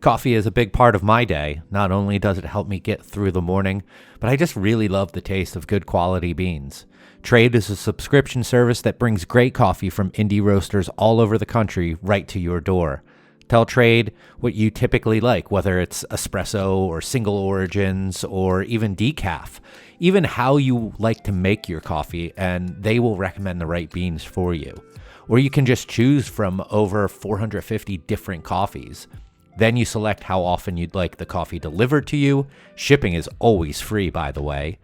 Coffee is a big part of my day. Not only does it help me get through the morning, but I just really love the taste of good quality beans. Trade is a subscription service that brings great coffee from indie roasters all over the country right to your door. Tell Trade what you typically like, whether it's espresso or single origins or even decaf, even how you like to make your coffee, and they will recommend the right beans for you. Or you can just choose from over 450 different coffees. Then you select how often you'd like the coffee delivered to you. Shipping is always free, by the way.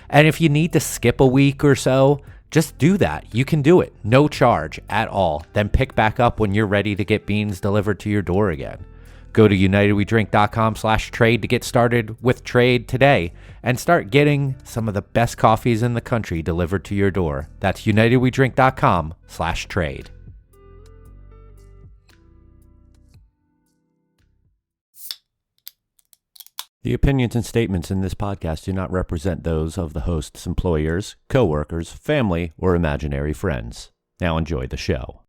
And if you need to skip a week or so, just do that. You can do it. No charge at all. Then pick back up when you're ready to get beans delivered to your door again. Go to unitedwedrink.com/trade to get started with Trade today and start getting some of the best coffees in the country delivered to your door. That's unitedwedrink.com/trade. The opinions and statements in this podcast do not represent those of the host's employers, co-workers, family, or imaginary friends. Now enjoy the show.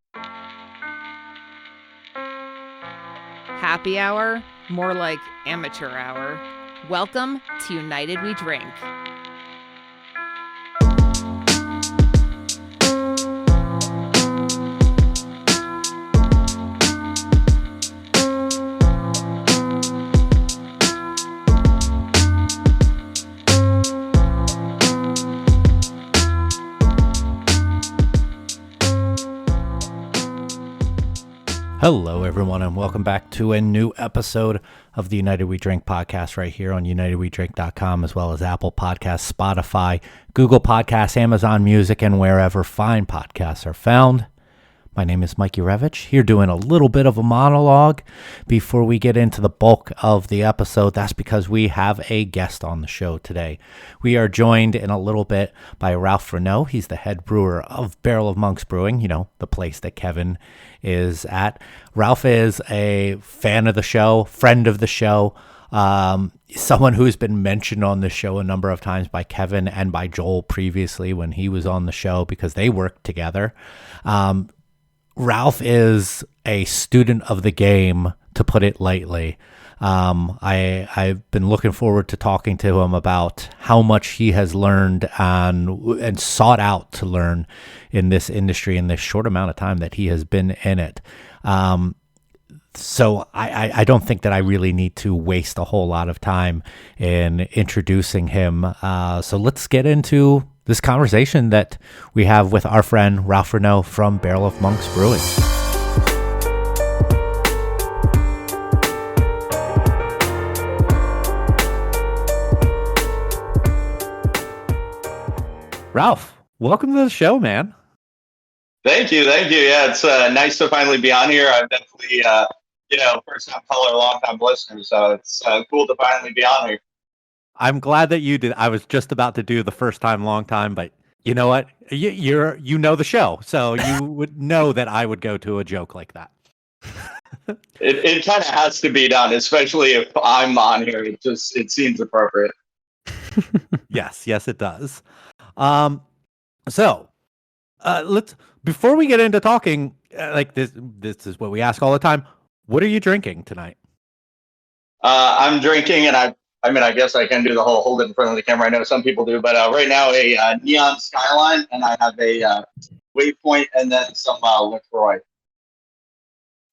Happy hour? More like amateur hour. Welcome to United We Drink. Hello, everyone, and welcome back to a new episode of the United We Drink podcast right here on unitedwedrink.com, as well as Apple Podcasts, Spotify, Google Podcasts, Amazon Music, and wherever fine podcasts are found. My name is Mike Urevich, here doing a little bit of a monologue before we get into the bulk of the episode. That's because we have a guest on the show today. We are joined in a little bit by Ralph Reneau. He's the head brewer of Barrel of Monks Brewing, you know, the place that Kevin is at. Ralph is a fan of the show, friend of the show, someone who's been mentioned on the show a number of times by Kevin and by Joel previously when he was on the show because they worked together. Ralph is a student of the game, to put it lightly. I've been looking forward to talking to him about how much he has learned and sought out to learn in this industry in this short amount of time that he has been in it. So I don't think that I really need to waste a whole lot of time in introducing him. So let's get into this conversation that we have with our friend Ralph Reneau from Barrel of Monks Brewing. Ralph, welcome to the show, man. Thank you. Yeah, it's nice to finally be on here. I'm definitely, first time caller, long time listener, so it's cool to finally be on here. I'm glad that you did. I was just about to do the first time, long time, but you know what? You know the show, so you would know that I would go to a joke like that. It kind of has to be done, especially if I'm on here. It seems appropriate. Yes, it does. So let's before we get into talking like this is what we ask all the time. What are you drinking tonight? I'm drinking, and I guess I can do the whole hold it in front of the camera. I know some people do, but right now a Neon Skyline, and I have a Waypoint, and then some LaCroix.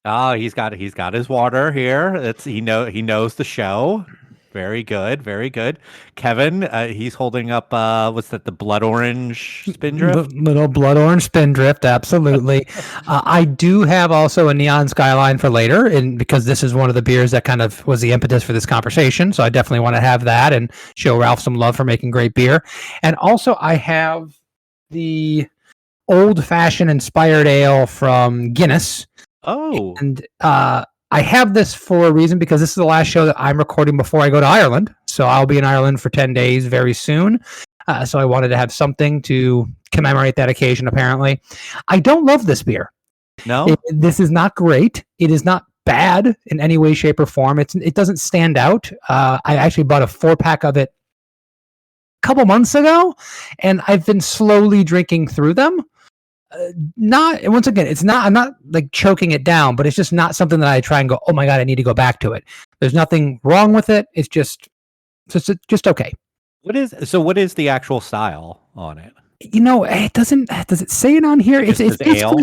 Oh, he's got his water here. He knows the show. Very good. Kevin, he's holding up what's that? The blood orange Spindrift. Little blood orange Spindrift, absolutely. I do have also a Neon Skyline for later, and because this is one of the beers that kind of was the impetus for this conversation, so I definitely want to have that and show Ralph some love for making great beer. And also, I have the old-fashioned inspired ale from Guinness. Oh, and I have this for a reason because this is the last show that I'm recording before I go to Ireland. So I'll be in Ireland for 10 days very soon. So I wanted to have something to commemorate that occasion, apparently. I don't love this beer. No? This is not great. It is not bad in any way, shape, or form. It doesn't stand out. I actually bought a 4-pack of it a couple months ago, and I've been slowly drinking through them. Not once again, it's not. I'm not like choking it down, but it's just not something that I try and go. Oh my god, I need to go back to it. There's nothing wrong with it. It's just okay. What is the actual style on it? It doesn't. Does it say it on here? It's Just as ale?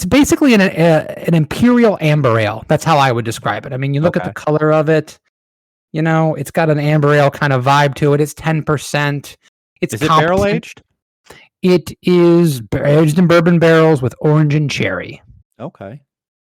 basically an imperial amber ale. That's how I would describe it. I mean, you look at the color of it. It's got an amber ale kind of vibe to it. It's 10%. Is it barrel aged? It is aged in bourbon barrels with orange and cherry. Okay.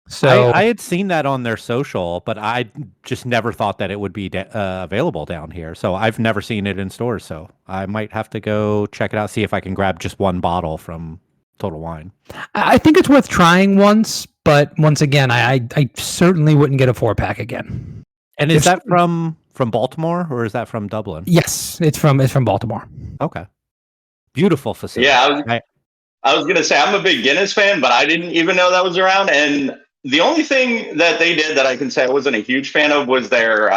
So I had seen that on their social, but I just never thought that it would be available down here. So I've never seen it in stores. So I might have to go check it out, see if I can grab just one bottle from Total Wine. I think it's worth trying once, but once again, I certainly wouldn't get a 4-pack again. And is that from Baltimore or is that from Dublin? Yes, it's from Baltimore. Okay. Beautiful facility. Yeah, I was going to say, I'm a big Guinness fan, but I didn't even know that was around. And the only thing that they did that I can say I wasn't a huge fan of was their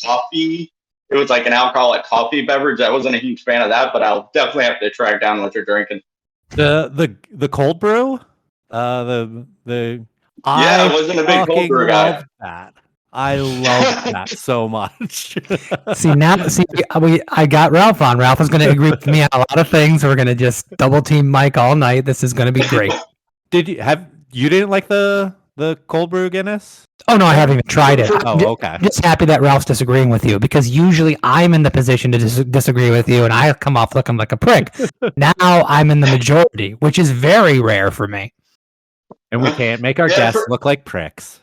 coffee. It was like an alcoholic coffee beverage. I wasn't a huge fan of that, but I'll definitely have to track down what you're drinking. The cold brew? I wasn't a big cold brew guy. That. I love that so much. I got Ralph on. Ralph is going to agree with me on a lot of things. We're going to just double team Mike all night. This is going to be great. You didn't like the cold brew Guinness? Oh no, I haven't even tried it. Okay. I'm just happy that Ralph's disagreeing with you, because usually I'm in the position to disagree with you and I come off looking like a prick. Now I'm in the majority, which is very rare for me. And we can't make our guests look like pricks.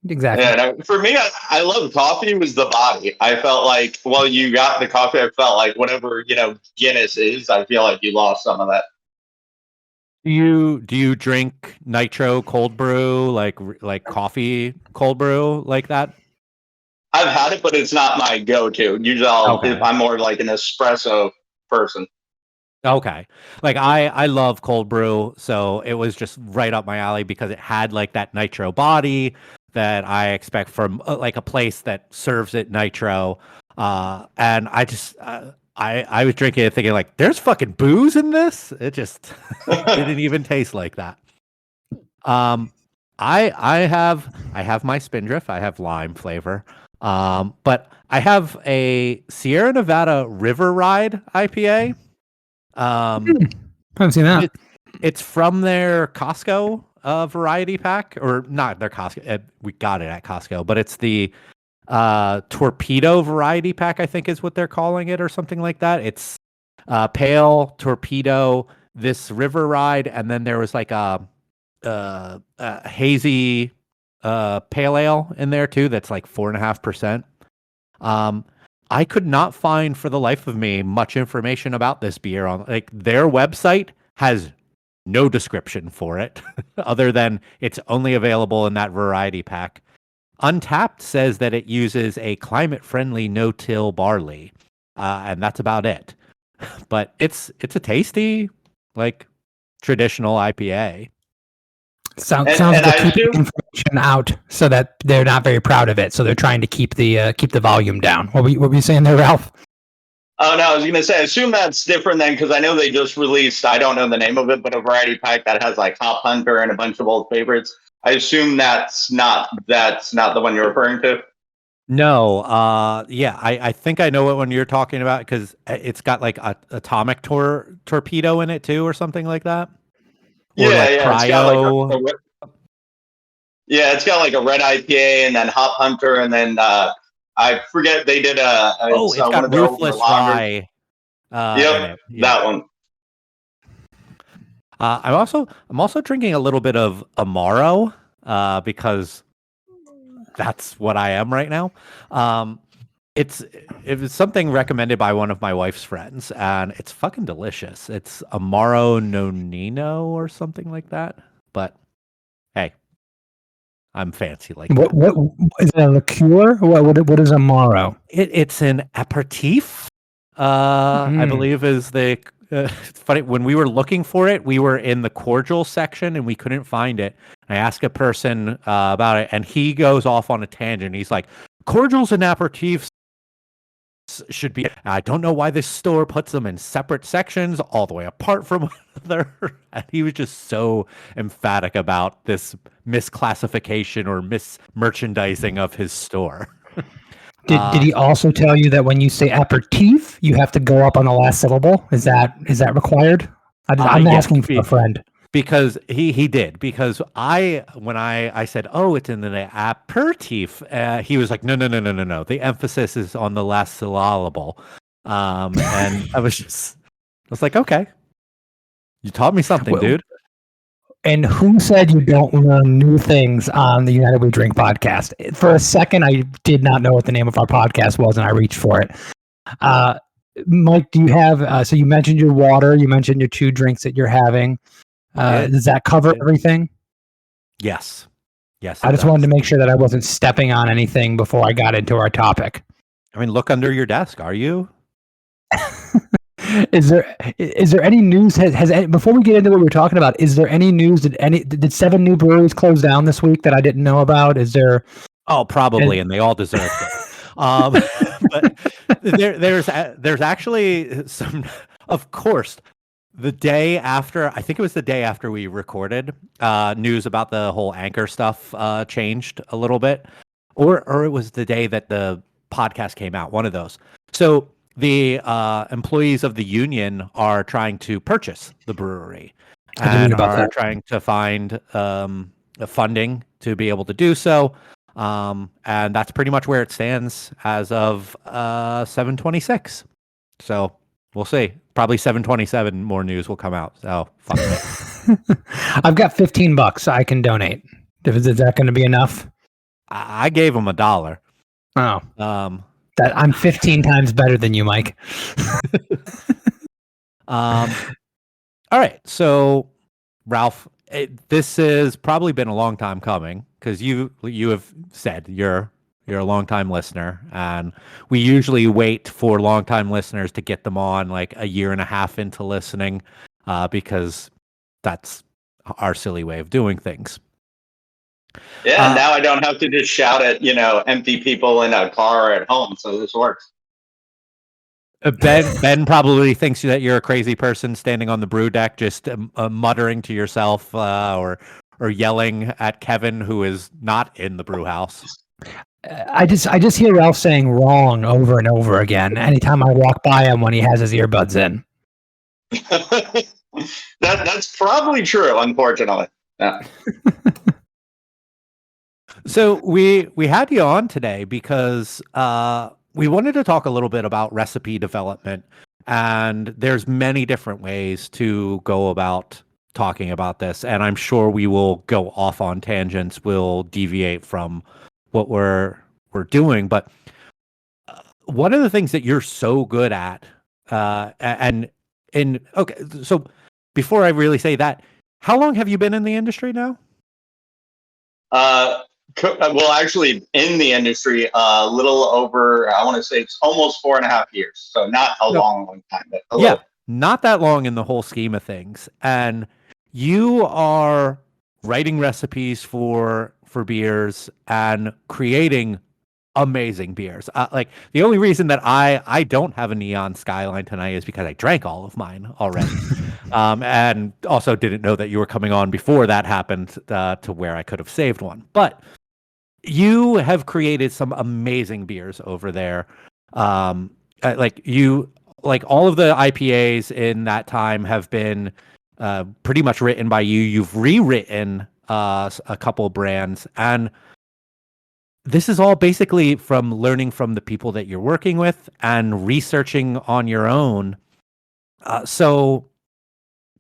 Exactly. Yeah, for me, I love coffee was the body. I felt like, well, you got the coffee. I felt like whatever, Guinness is, I feel like you lost some of that. Do you drink nitro cold brew, like coffee cold brew like that? I've had it, but it's not my go-to. Usually I'm more like an espresso person. Okay. Like I love cold brew, so it was just right up my alley because it had like that nitro body that I expect from like a place that serves it nitro. And I just I was drinking it thinking like, there's fucking booze in this. It just didn't even taste like that. I have my Spindrift. I have lime flavor. But I have a Sierra Nevada River Ride IPA. I haven't seen that. It's from their Costco variety pack, or not their Costco. We got it at Costco, but it's the torpedo variety pack, I think is what they're calling it, or something like that. It's pale torpedo, this River Ride, and then there was like a hazy pale ale in there too. That's like 4.5%. I could not find for the life of me much information about this beer on like their website has no description for it other than it's only available in that variety pack. Untapped says that it uses a climate-friendly no-till barley, and that's about it. But it's a tasty, like traditional IPA. Sounds like they're keeping information out so that they're not very proud of it. So they're trying to keep the volume down. What were you saying there, Ralph? Oh no, I was gonna say, I assume that's different then, because I know they just released, I don't know the name of it, but a variety pack that has like Hop Hunter and a bunch of old favorites. I assume that's not the one you're referring to. No, I think I know what one you're talking about because it's got like a atomic torpedo in it too, or something like that. Or cryo. It's got like a red IPA and then Hop Hunter, and then I forget they did it's got Ruthless Rye. That one. I'm also drinking a little bit of Amaro because that's what I am right now. It was something recommended by one of my wife's friends, and it's fucking delicious. It's Amaro Nonino or something like that. But hey, I'm fancy like that. What is it, a liqueur? What is Amaro? It's an aperitif. I believe is the. It's funny, when we were looking for it, we were in the cordial section and we couldn't find it. I asked a person about it, and he goes off on a tangent. He's like, cordials and aperitifs this should be. I don't know why this store puts them in separate sections, all the way apart from one another. And he was just so emphatic about this misclassification or mismerchandising of his store. Did he also tell you that when you say aperitif, you have to go up on the last syllable? Is that required? I'm asking for a friend. Because he did. Because when I said, oh, it's in the aperitif, he was like, no. The emphasis is on the last syllable. And I was like, okay, you taught me something, dude. And who said you don't learn new things on the United We Drink podcast? For a second, I did not know what the name of our podcast was, and I reached for it. Mike, do you have? So you mentioned your water. You mentioned your 2 drinks that you're having. Does that cover everything? Yes. I just wanted to make sure that I wasn't stepping on anything before I got into our topic. I mean, look under your desk. Are you? Is there any news? Has before we get into what we're talking about? Is there any news? Did 7 new breweries close down this week that I didn't know about? Is there? Oh, probably, and they all deserve it. But there's actually some. Of course, the day after, I think it was the day after we recorded, news about the whole Anchor stuff changed a little bit, or it was the day that the podcast came out. One of those. So the employees of the union are trying to purchase the brewery and are trying to find funding to be able to do so. And that's pretty much where it stands as of 7/26. So we'll see. Probably 7/27 more news will come out. So fuck it. I've got $15 I can donate. Is that going to be enough? I gave him $1. Oh. That I'm 15 times better than you, Mike. All right. So, Ralph, this has probably been a long time coming because you have said you're a long-time listener, and we usually wait for long-time listeners to get them on like a year and a half into listening because that's our silly way of doing things. Yeah, now I don't have to just shout at, empty people in a car or at home, so this works. Ben probably thinks that you're a crazy person standing on the brew deck, just muttering to yourself or yelling at Kevin, who is not in the brew house. I just hear Ralph saying wrong over and over again anytime I walk by him when he has his earbuds in. That's probably true, unfortunately. Yeah. So we had you on today because we wanted to talk a little bit about recipe development, and there's many different ways to go about talking about this, and I'm sure we will go off on tangents. We'll deviate from what we're doing, but one of the things that you're so good at, okay, so before I really say that, how long have you been in the industry now? Well, actually, in the industry, a little over, I want to say it's almost 4.5 years. So not a long time, but a little. Not that long in the whole scheme of things. And you are writing recipes for beers and creating amazing beers. Like the only reason that I don't have a neon skyline tonight is because I drank all of mine already. And also didn't know that you were coming on before that happened to where I could have saved one. But you have created some amazing beers over there. Like all of the IPAs in that time have been pretty much written by you. You've rewritten a couple brands, and this is all basically from learning from the people that you're working with and researching on your own. So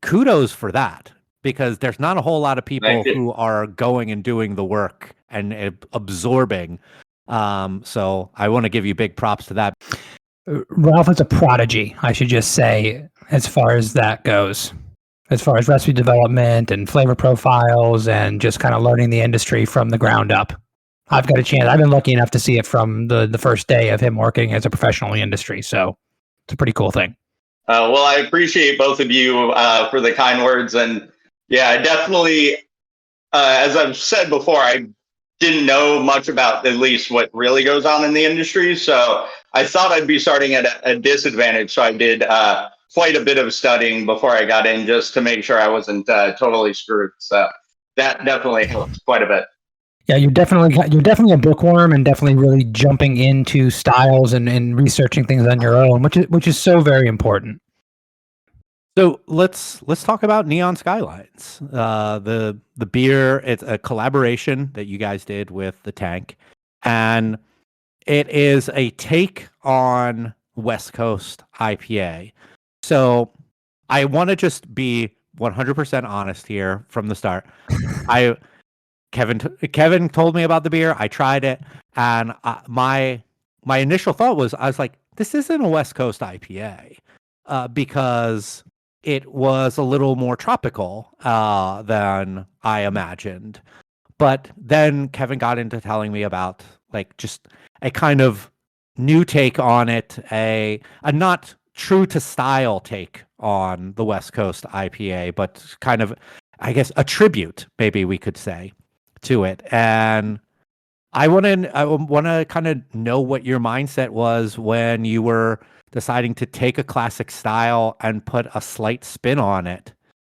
kudos for that, because there's not a whole lot of people who are going and doing the work and absorbing. So I want to give you big props to that. Ralph is a prodigy, I should just say, as far as that goes. As far as recipe development and flavor profiles and just kind of learning the industry from the ground up. I've got a chance. I've been lucky enough to see it from the first day of him working as a professional in the industry. So it's a pretty cool thing. Well, I appreciate both of you for the kind words. And yeah, I definitely, as I've said before, I didn't know much about at least what really goes on in the industry. So I thought I'd be starting at a disadvantage, so I did quite a bit of studying before I got in, just to make sure I wasn't totally screwed. So that definitely helped quite a bit. Yeah, you're definitely a bookworm, and definitely really jumping into styles and researching things on your own, which is so very important. So let's talk about Neon Skylines. The beer, it's a collaboration that you guys did with the Tank, and it is a take on West Coast IPA. So I want to just be 100% honest here from the start. Kevin told me about the beer. I tried it, and my initial thought was, I was like, this isn't a West Coast IPA, because it was a little more tropical than I imagined. But then Kevin got into telling me about like just a kind of new take on it, a not true to style take on the West Coast IPA, but kind of, I guess, a tribute, maybe we could say, to it. And I want to kind of know what your mindset was when you were deciding to take a classic style and put a slight spin on it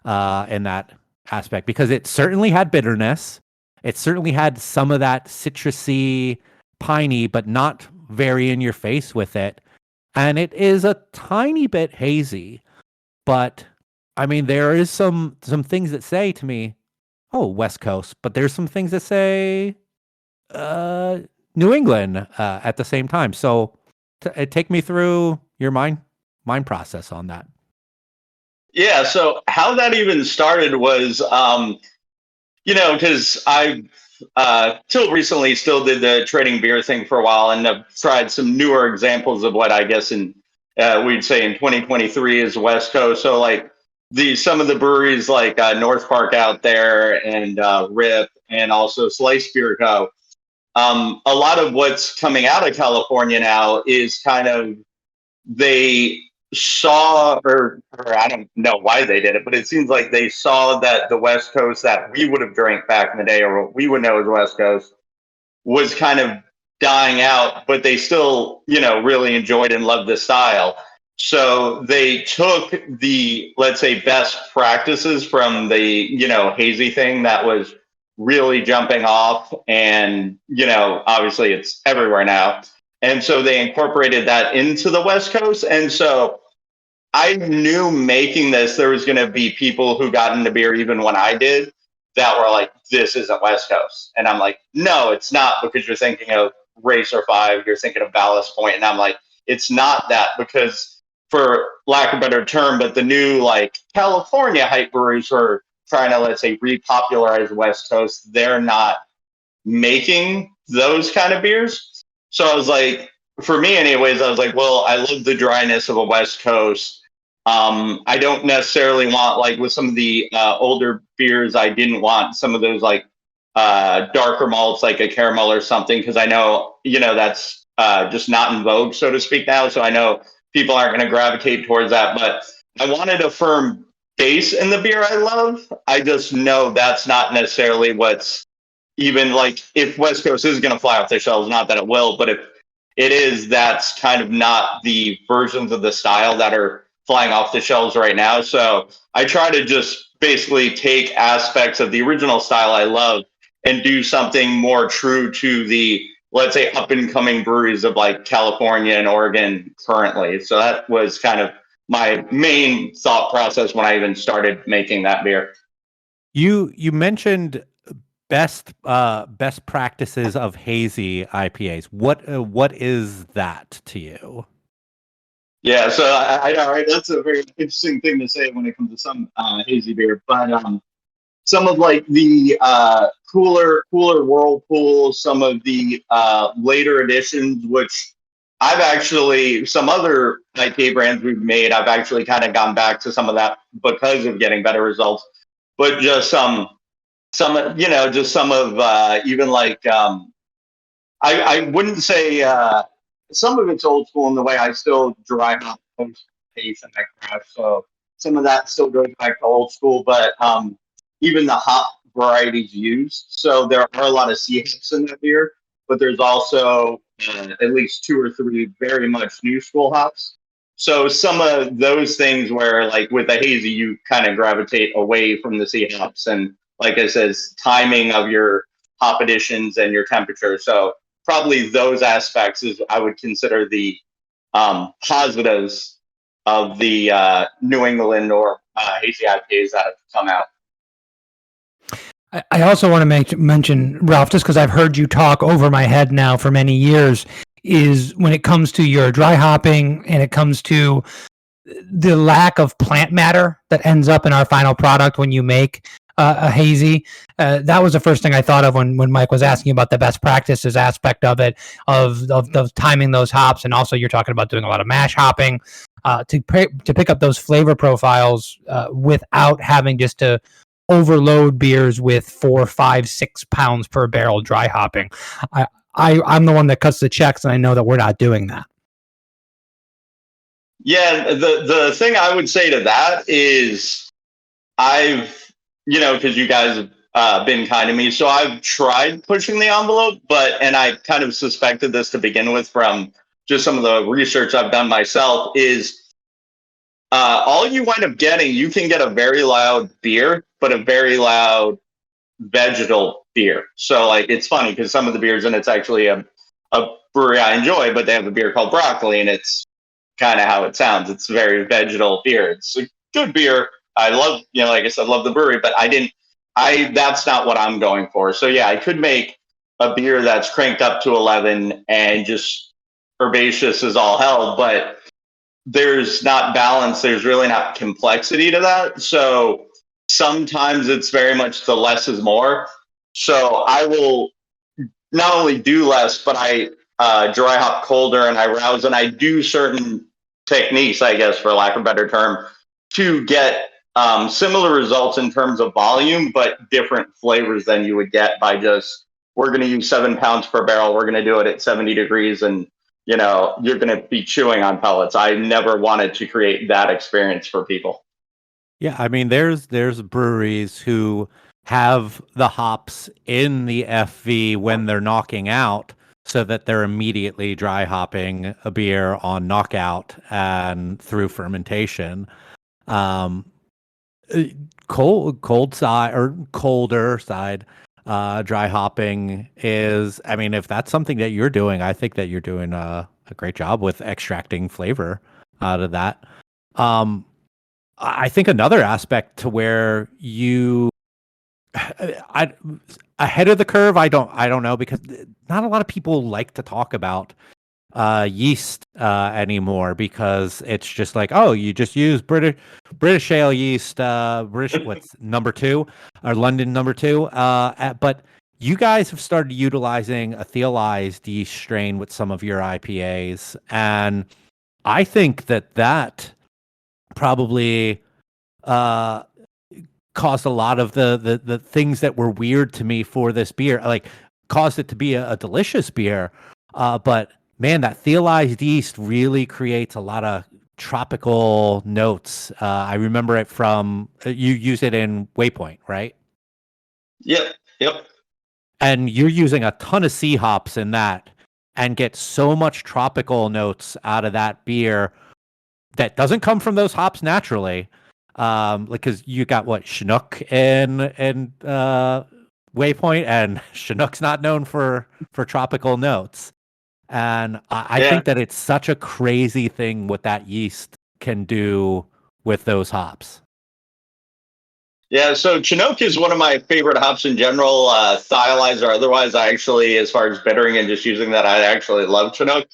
in that aspect, because it certainly had bitterness. It certainly had some of that citrusy, piney, but not very in your face with it. And it is a tiny bit hazy, but I mean, there is some things that say to me, oh, West Coast, but there's some things that say New England at the same time. So take me through your mind process on that. Yeah, so how that even started was, because I till recently still did the trading beer thing for a while, and I've tried some newer examples of what I guess we'd say in 2023 is West Coast. So like some of the breweries like North Park out there, and Rip, and also Slice Beer Co. A lot of what's coming out of California now is kind of, they saw, or I don't know why they did it, but it seems like they saw that the West Coast that we would have drank back in the day, or what we would know as West Coast, was kind of dying out, but they still, really enjoyed and loved the style. So they took the, let's say, best practices from the, hazy thing that was really jumping off. And, obviously it's everywhere now. And so they incorporated that into the West Coast. And so I knew making this, there was going to be people who got into beer even when I did, that were like, this isn't West Coast. And I'm like, no, it's not, because you're thinking of Racer 5, you're thinking of Ballast Point. And I'm like, it's not that, because, for lack of a better term, but the new like California hype breweries who are trying to, let's say, repopularize West Coast, they're not making those kind of beers. So I was like, for me anyways, I was like, well, I love the dryness of a West Coast. I don't necessarily want, like with some of the older beers, I didn't want some of those like darker malts, like a caramel or something, because I know, that's just not in vogue, so to speak, now. So I know people aren't going to gravitate towards that. But I wanted a firm base in the beer I love. I just know that's not necessarily what's, even like, if West Coast is going to fly off the shelves, not that it will, but if it is, that's kind of not the versions of the style that are flying off the shelves right now. So I try to just basically take aspects of the original style I love and do something more true to the, let's say, up and coming breweries of like California and Oregon currently. So that was kind of my main thought process when I even started making that beer. You mentioned best practices of hazy IPAs. What is that to you? Yeah, so I know, right? That's a very interesting thing to say when it comes to some hazy beer. But some of like the cooler Whirlpool, some of the later editions, which I've actually, some other IPA brands we've made, I've actually kind of gone back to some of that because of getting better results. But just some just some of even like I wouldn't say some of it's old school in the way I still dry hop post pace and that crash. So some of that still goes back to old school, but even the hop varieties used. So there are a lot of C hops in that beer, but there's also at least 2 or 3 very much new school hops. So some of those things where like with the hazy, you kind of gravitate away from the C hops, and like I says, timing of your hop additions and your temperature. So probably those aspects is I would consider the positives of the New England or hazy IPAs that have come out. I also want to mention, Ralph, just because I've heard you talk over my head now for many years, is when it comes to your dry hopping and it comes to the lack of plant matter that ends up in our final product when you make a hazy. That was the first thing I thought of when Mike was asking about the best practices aspect of it, of timing those hops. And also you're talking about doing a lot of mash hopping to pick up those flavor profiles without having just to overload beers with 4, 5, 6 pounds per barrel dry hopping. I'm the one that cuts the checks, and I know that we're not doing that. Yeah, the thing I would say to that is because you guys have been kind to me, so I've tried pushing the envelope, and I kind of suspected this to begin with from just some of the research I've done myself, is all you wind up getting, you can get a very loud beer, but a very loud vegetal beer. So like it's funny because some of the beers, and it's actually a brewery I enjoy, but they have a beer called Broccoli, and it's kind of how it sounds. It's very vegetal beer. It's a good beer. I love, like I said, love the brewery, but that's not what I'm going for. So yeah, I could make a beer that's cranked up to 11 and just herbaceous as all hell, but there's not balance. There's really not complexity to that. So sometimes it's very much the less is more. So I will not only do less, but I dry hop colder and I rouse, and I do certain techniques, I guess, for lack of a better term, to get similar results in terms of volume, but different flavors than you would get by just, we're going to use 7 pounds per barrel. We're going to do it at 70 degrees and, you're going to be chewing on pellets. I never wanted to create that experience for people. Yeah, I mean, there's breweries who have the hops in the FV when they're knocking out, so that they're immediately dry hopping a beer on knockout and through fermentation. Cold side or colder side dry hopping is, I mean, if that's something that you're doing, I think that you're doing a great job with extracting flavor out of that. I think another aspect to where ahead of the curve, I don't know, because not a lot of people like to talk about yeast anymore, because it's just like, oh, you just use British ale yeast, British what's number 2 or London number 2, but you guys have started utilizing a theolized yeast strain with some of your IPAs, and I think that probably caused a lot of the things that were weird to me for this beer, like caused it to be a delicious beer, but man, that theolized yeast really creates a lot of tropical notes. I remember it from, you use it in Waypoint, right? Yep. And you're using a ton of sea hops in that and get so much tropical notes out of that beer that doesn't come from those hops naturally. Because you got what, Chinook in Waypoint, and Chinook's not known for tropical notes. And I think that it's such a crazy thing what that yeast can do with those hops. Yeah, so Chinook is one of my favorite hops in general, stylized or otherwise. I actually, as far as bittering and just using that, I actually love Chinook.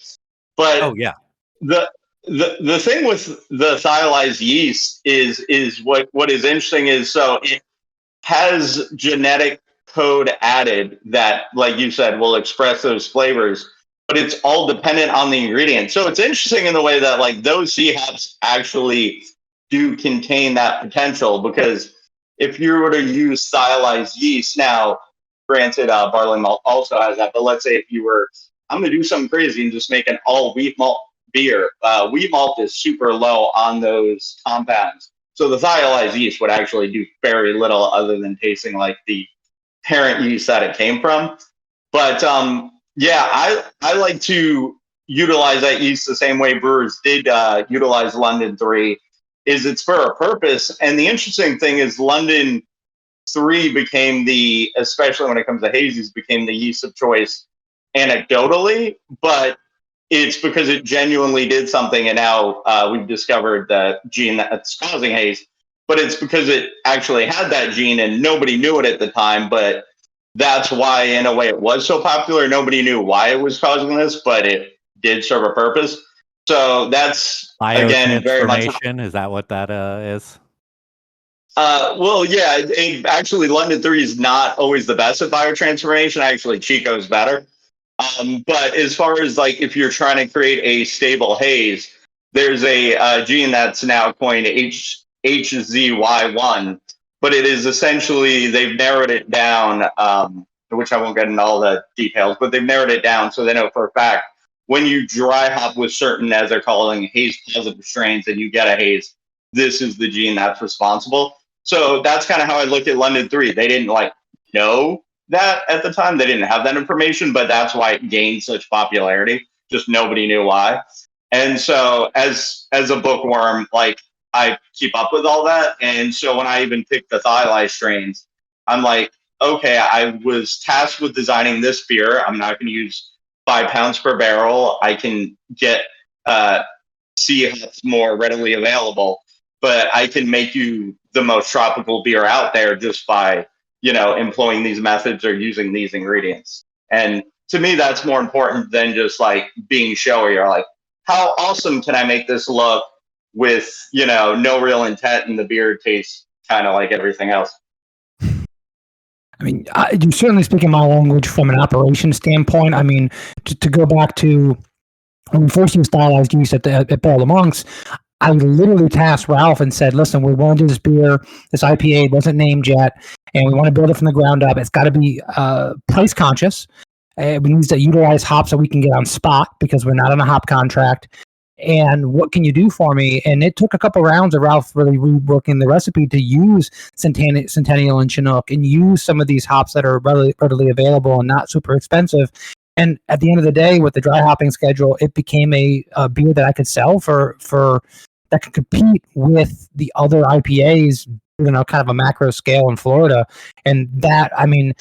But oh yeah, the thing with the stylized yeast is what is interesting is, so it has genetic code added that, like you said, will express those flavors, but it's all dependent on the ingredient. So it's interesting in the way that like those C hops actually do contain that potential, because if you were to use stylized yeast, now granted barley malt also has that, but let's say if you were, I'm going to do something crazy and just make an all wheat malt beer. Wheat malt is super low on those compounds. So the stylized yeast would actually do very little other than tasting like the parent yeast that it came from. But Yeah, I like to utilize that yeast the same way brewers did utilize London 3, is it's for a purpose. And the interesting thing is London 3 became especially when it comes to hazies, became the yeast of choice anecdotally, but it's because it genuinely did something. And now we've discovered the gene that's causing haze, but it's because it actually had that gene and nobody knew it at the time. But that's why, in a way, it was so popular. Nobody knew why it was causing this, but it did serve a purpose. So that's, again, very much. Biotransformation, is that what that is? Well, yeah, actually, London 3 is not always the best at biotransformation. Actually, Chico's better. But as far as like if you're trying to create a stable haze, there's a gene that's now coined HZY1, but it is essentially, they've narrowed it down, which I won't get into all the details, but they've narrowed it down so they know for a fact when you dry hop with certain, as they're calling, haze positive strains and you get a haze, this is the gene that's responsible. So that's kind of how I look at London 3. They didn't know that at the time. They didn't have that information, but that's why it gained such popularity. Just nobody knew why. And so as a bookworm, I keep up with all that. And so when I even picked the Thyli strains, I'm like, okay, I was tasked with designing this beer. I'm not going to use 5 pounds per barrel. I can get C hops more readily available, but I can make you the most tropical beer out there just by, employing these methods or using these ingredients. And to me, that's more important than just being showy or how awesome can I make this look with, no real intent, and the beer tastes kind of like everything else. I mean, you're certainly speaking my language from an operation standpoint. I mean, to go back to when we first used stylized yeast at Barrel of Monks, I literally tasked Ralph and said, listen, we want to do this beer. This IPA wasn't named yet, and we want to build it from the ground up. It's got to be price conscious. We need to utilize hops that we can get on spot because we're not on a hop contract. And what can you do for me? And it took a couple rounds of Ralph really reworking the recipe to use Centennial and Chinook and use some of these hops that are readily available and not super expensive. And at the end of the day, with the dry hopping schedule, it became a beer that I could sell for that could compete with the other IPAs, kind of a macro scale in Florida. And that, I mean,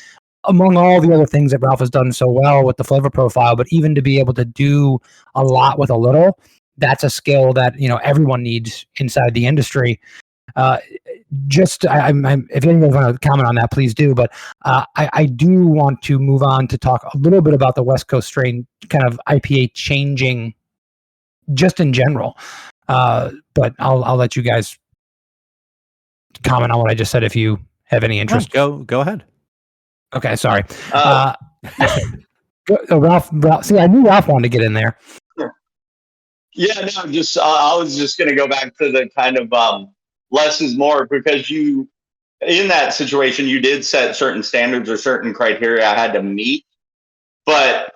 among all the other things that Ralph has done so well with the flavor profile, but even to be able to do a lot with a little, that's a skill that everyone needs inside the industry. If anyone want to comment on that, please do. But I do want to move on to talk a little bit about the West Coast strain kind of IPA changing, just in general. But I'll let you guys comment on what I just said if you have any interest. Go ahead. Okay, sorry. Ralph. See, I knew Ralph wanted to get in there. Yeah, no, I was just going to go back to the kind of less is more, because in that situation, you did set certain standards or certain criteria I had to meet. But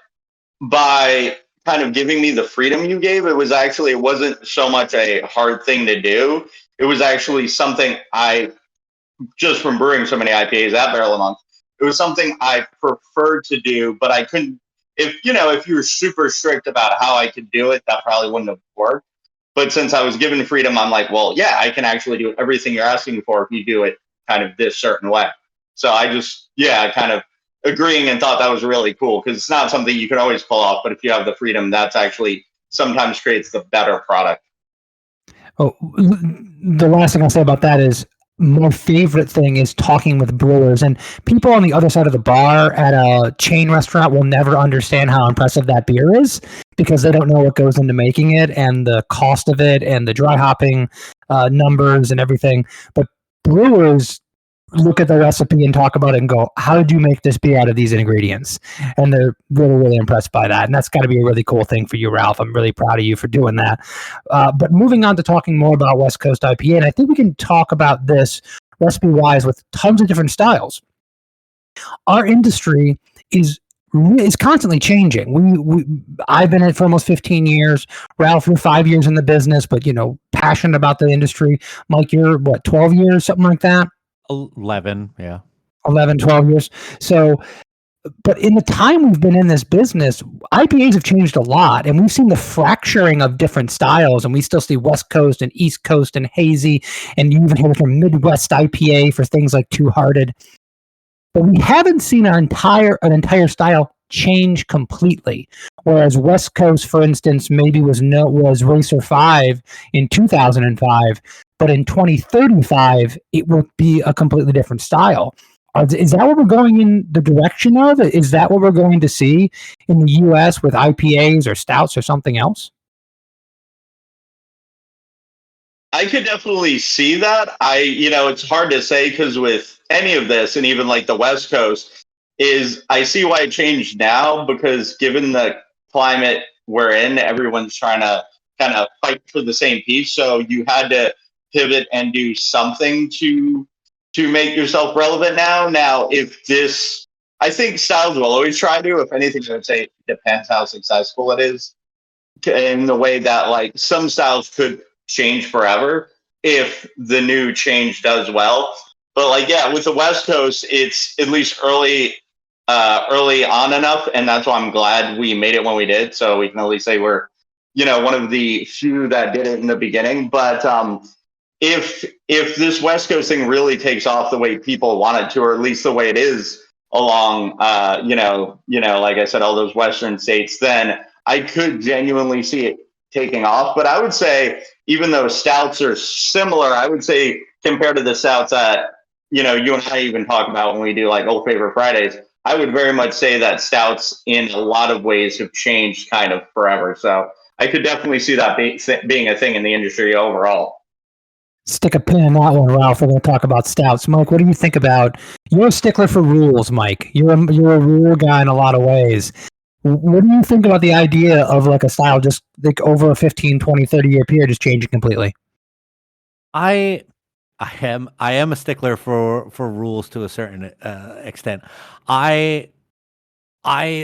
by kind of giving me the freedom you gave, it wasn't so much a hard thing to do. It was actually something just from brewing so many IPAs at Barrel of Monks, it was something I preferred to do, but I couldn't. If you were super strict about how I could do it, that probably wouldn't have worked. But since I was given freedom, I'm like, well, yeah, I can actually do everything you're asking for if you do it kind of this certain way. So I kind of agreeing and thought that was really cool, because it's not something you can always pull off, but if you have the freedom, that's actually sometimes creates the better product. Oh, the last thing I'll say about that is my favorite thing is talking with brewers, and people on the other side of the bar at a chain restaurant will never understand how impressive that beer is because they don't know what goes into making it and the cost of it and the dry hopping numbers and everything. But brewers look at the recipe and talk about it and go, how did you make this beer out of these ingredients? And they're really, really impressed by that. And that's got to be a really cool thing for you, Ralph. I'm really proud of you for doing that. But moving on to talking more about West Coast IPA, and I think we can talk about this recipe-wise with tons of different styles. Our industry is constantly changing. I've been in it for almost 15 years. Ralph, you're 5 years in the business, but passionate about the industry. Mike, you're 12 years, something like that? 11, yeah. 11, 12 years. So But in the time we've been in this business, IPAs have changed a lot, and we've seen the fracturing of different styles, and we still see West Coast and East Coast and hazy, and you even hear from Midwest IPA for things like Two Hearted. But we haven't seen an entire style change completely. Whereas West Coast, for instance, maybe was Racer 5 in 2005, but in 2035 it will be a completely different style. Is that what we're going in the direction of? Is that what we're going to see in the U.S. with IPAs or stouts or something else? I could definitely see that. It's hard to say because with any of this, and even like the West Coast, I see why it changed now because given the climate we're in, everyone's trying to kind of fight for the same piece. So you had to pivot and do something to make yourself relevant now. Now, I think styles will always try to. If anything, I would say it depends how successful it is in the way that like some styles could change forever if the new change does well. But like, yeah, with the West Coast, it's at least early on enough. And that's why I'm glad we made it when we did. So we can at least say we're, one of the few that did it in the beginning. But if this West Coast thing really takes off the way people want it to, or at least the way it is along, like I said, all those Western states, then I could genuinely see it taking off. But I would say, even though stouts are similar, I would say compared to the stouts that, you and I even talk about when we do like Old Favorite Fridays, I would very much say that stouts in a lot of ways have changed kind of forever. So I could definitely see that being a thing in the industry overall. Stick a pin in that one, Ralph. We're going to talk about stouts. Mike, what do you think about? You're a stickler for rules, Mike. You're a rule guy in a lot of ways. What do you think about the idea of like a style just like over a 15, 20, 30-year period just changing completely? I am a stickler for rules to a certain extent. I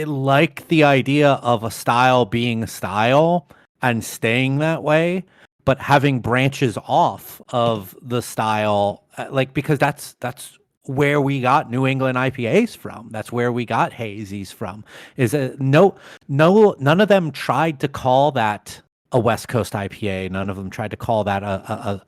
like the idea of a style being a style and staying that way, but having branches off of the style, because that's where we got New England IPAs from. That's where we got hazies from. None of them tried to call that a West Coast IPA. None of them tried to call that a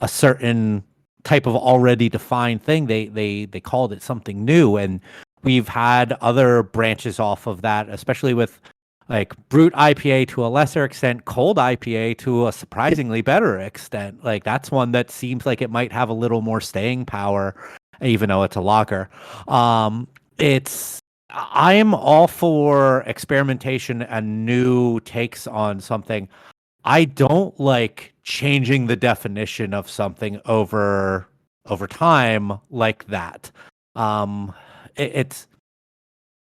certain type of already defined thing. They called it something new, and we've had other branches off of that, especially with like Brut IPA to a lesser extent, Cold IPA to a surprisingly better extent. Like that's one that seems like it might have a little more staying power, even though it's a lager. I am all for experimentation and new takes on something. I don't like changing the definition of something over time like that.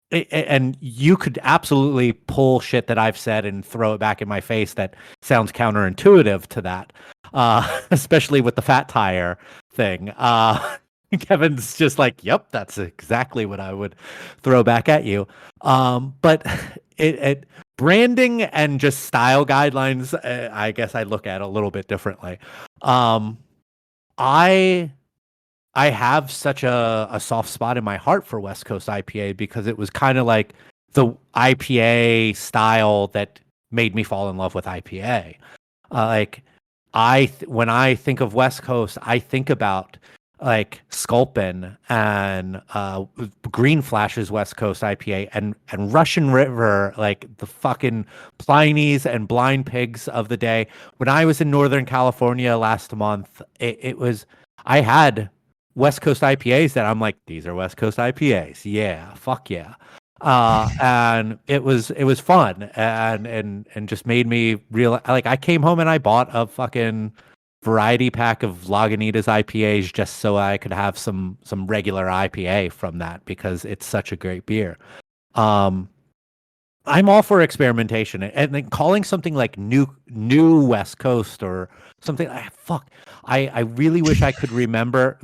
And you could absolutely pull shit that I've said and throw it back in my face that sounds counterintuitive to that, especially with the fat tire thing. Kevin's just like, yep, that's exactly what I would throw back at you. But branding and just style guidelines, I guess I look at a little bit differently. I have such a soft spot in my heart for West Coast IPA because it was kind of like the IPA style that made me fall in love with IPA. When I think of West Coast, I think about like Sculpin and Green Flash's West Coast IPA and Russian River, like the fucking Pliny's and Blind Pigs of the day. When I was in Northern California last month, I had West Coast IPAs that I'm like, these are West Coast IPAs. Yeah, fuck yeah. And it was fun and just made me realize, like, I came home and I bought a fucking variety pack of Lagunitas IPAs just so I could have some regular IPA from that because it's such a great beer. I'm all for experimentation and then calling something like new West Coast or something. I really wish I could remember.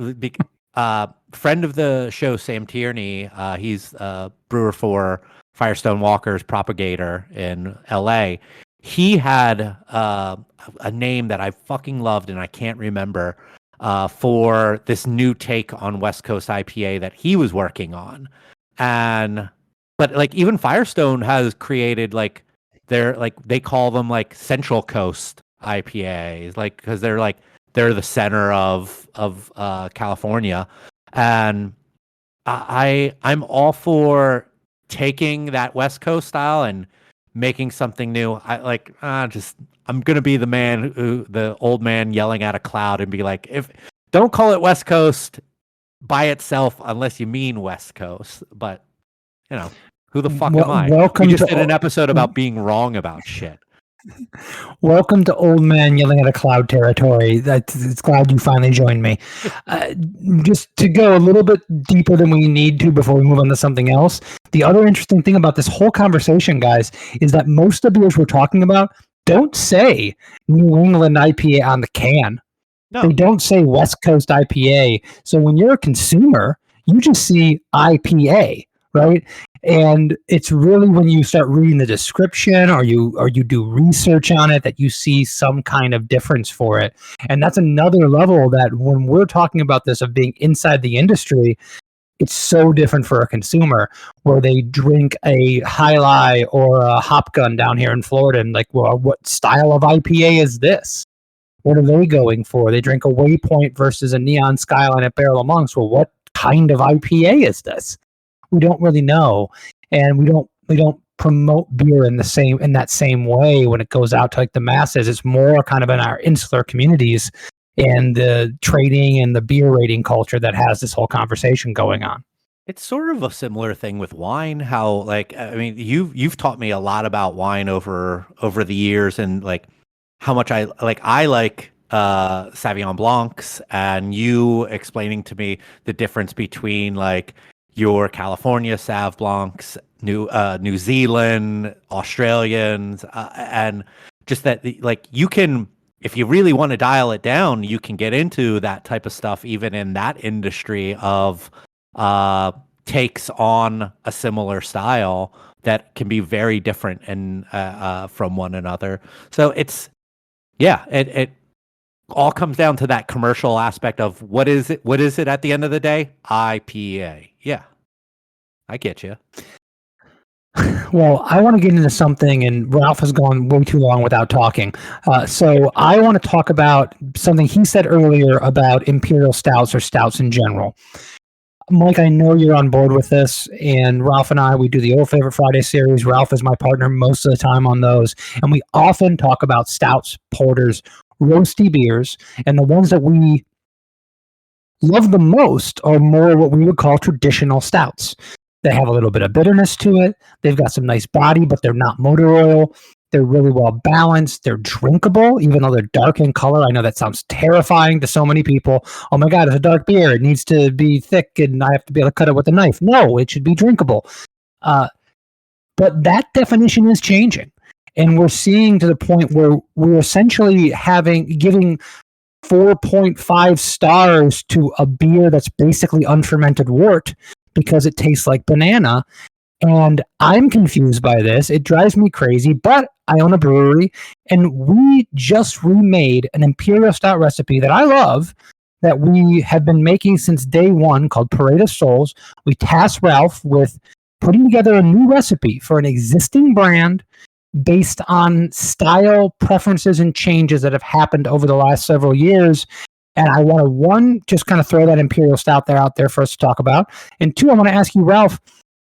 Friend of the show, Sam Tierney, he's a brewer for Firestone Walker's Propagator in LA. He had a name that I fucking loved and I can't remember for this new take on West Coast IPA that he was working on. And But like even Firestone has created like they call them like Central Coast IPAs, like because they're the center of California, and I'm all for taking that West Coast style and making something new. I'm gonna be the old man yelling at a cloud and be like, if don't call it West Coast by itself unless you mean West Coast. But you know, who the fuck am I? We Welcome just to did an episode about being wrong about shit. welcome to old man yelling at a cloud territory. It's glad you finally joined me. Just to go a little bit deeper than we need to before we move on to something else. The other interesting thing about this whole conversation, guys, is that most of the beers we're talking about don't say New England IPA on the can. No. They don't say West Coast IPA. So when you're a consumer, you just see IPA, right? And it's really when you start reading the description or you do research on it that you see some kind of difference for it. And that's another level that when we're talking about this of being inside the industry, it's so different for a consumer where they drink a High Lie or a Hop Gun down here in Florida and like, well, what style of IPA is this? What are they going for? They drink a Waypoint versus a Neon Skyline at Barrel of Monks. Well, what kind of IPA is this? We don't really know, and we don't promote beer in that same way when it goes out to like the masses. It's more kind of in our insular communities and the trading and the beer rating culture that has this whole conversation going on. It's sort of a similar thing with wine. How like I mean, you've taught me a lot about wine over the years, and like how much I like Sauvignon Blancs, and you explaining to me the difference between like your California Sauv Blancs, New Zealand, Australians, and just that like you can, if you really want to dial it down, you can get into that type of stuff even in that industry of takes on a similar style that can be very different and from one another. So it's it all comes down to that commercial aspect of what is it at the end of the day? IPA. Yeah. I get you. Well, I want to get into something, and Ralph has gone way too long without talking. So I want to talk about something he said earlier about imperial stouts or stouts in general. Mike, I know you're on board with this, and Ralph and I, we do the Old Favorite Friday series. Ralph is my partner most of the time on those, and we often talk about stouts, porters, roasty beers, and the ones that we love the most are more what we would call traditional stouts. They have a little bit of bitterness to it. They've got some nice body, but they're not motor oil. They're really well balanced. They're drinkable, even though they're dark in color. I know that sounds terrifying to so many people. Oh my God, it's a dark beer. It needs to be thick and I have to be able to cut it with a knife. No, it should be drinkable. But that definition is changing. And we're seeing to the point where we're essentially giving 4.5 stars to a beer that's basically unfermented wort because it tastes like banana. And I'm confused by this. It drives me crazy, but I own a brewery, and we just remade an Imperial Stout recipe that I love, that we have been making since day one, called Parade of Souls. We tasked Ralph with putting together a new recipe for an existing brand based on style preferences and changes that have happened over the last several years. And I want to, one, just kind of throw that Imperial Stout out there for us to talk about. And two, I want to ask you, Ralph,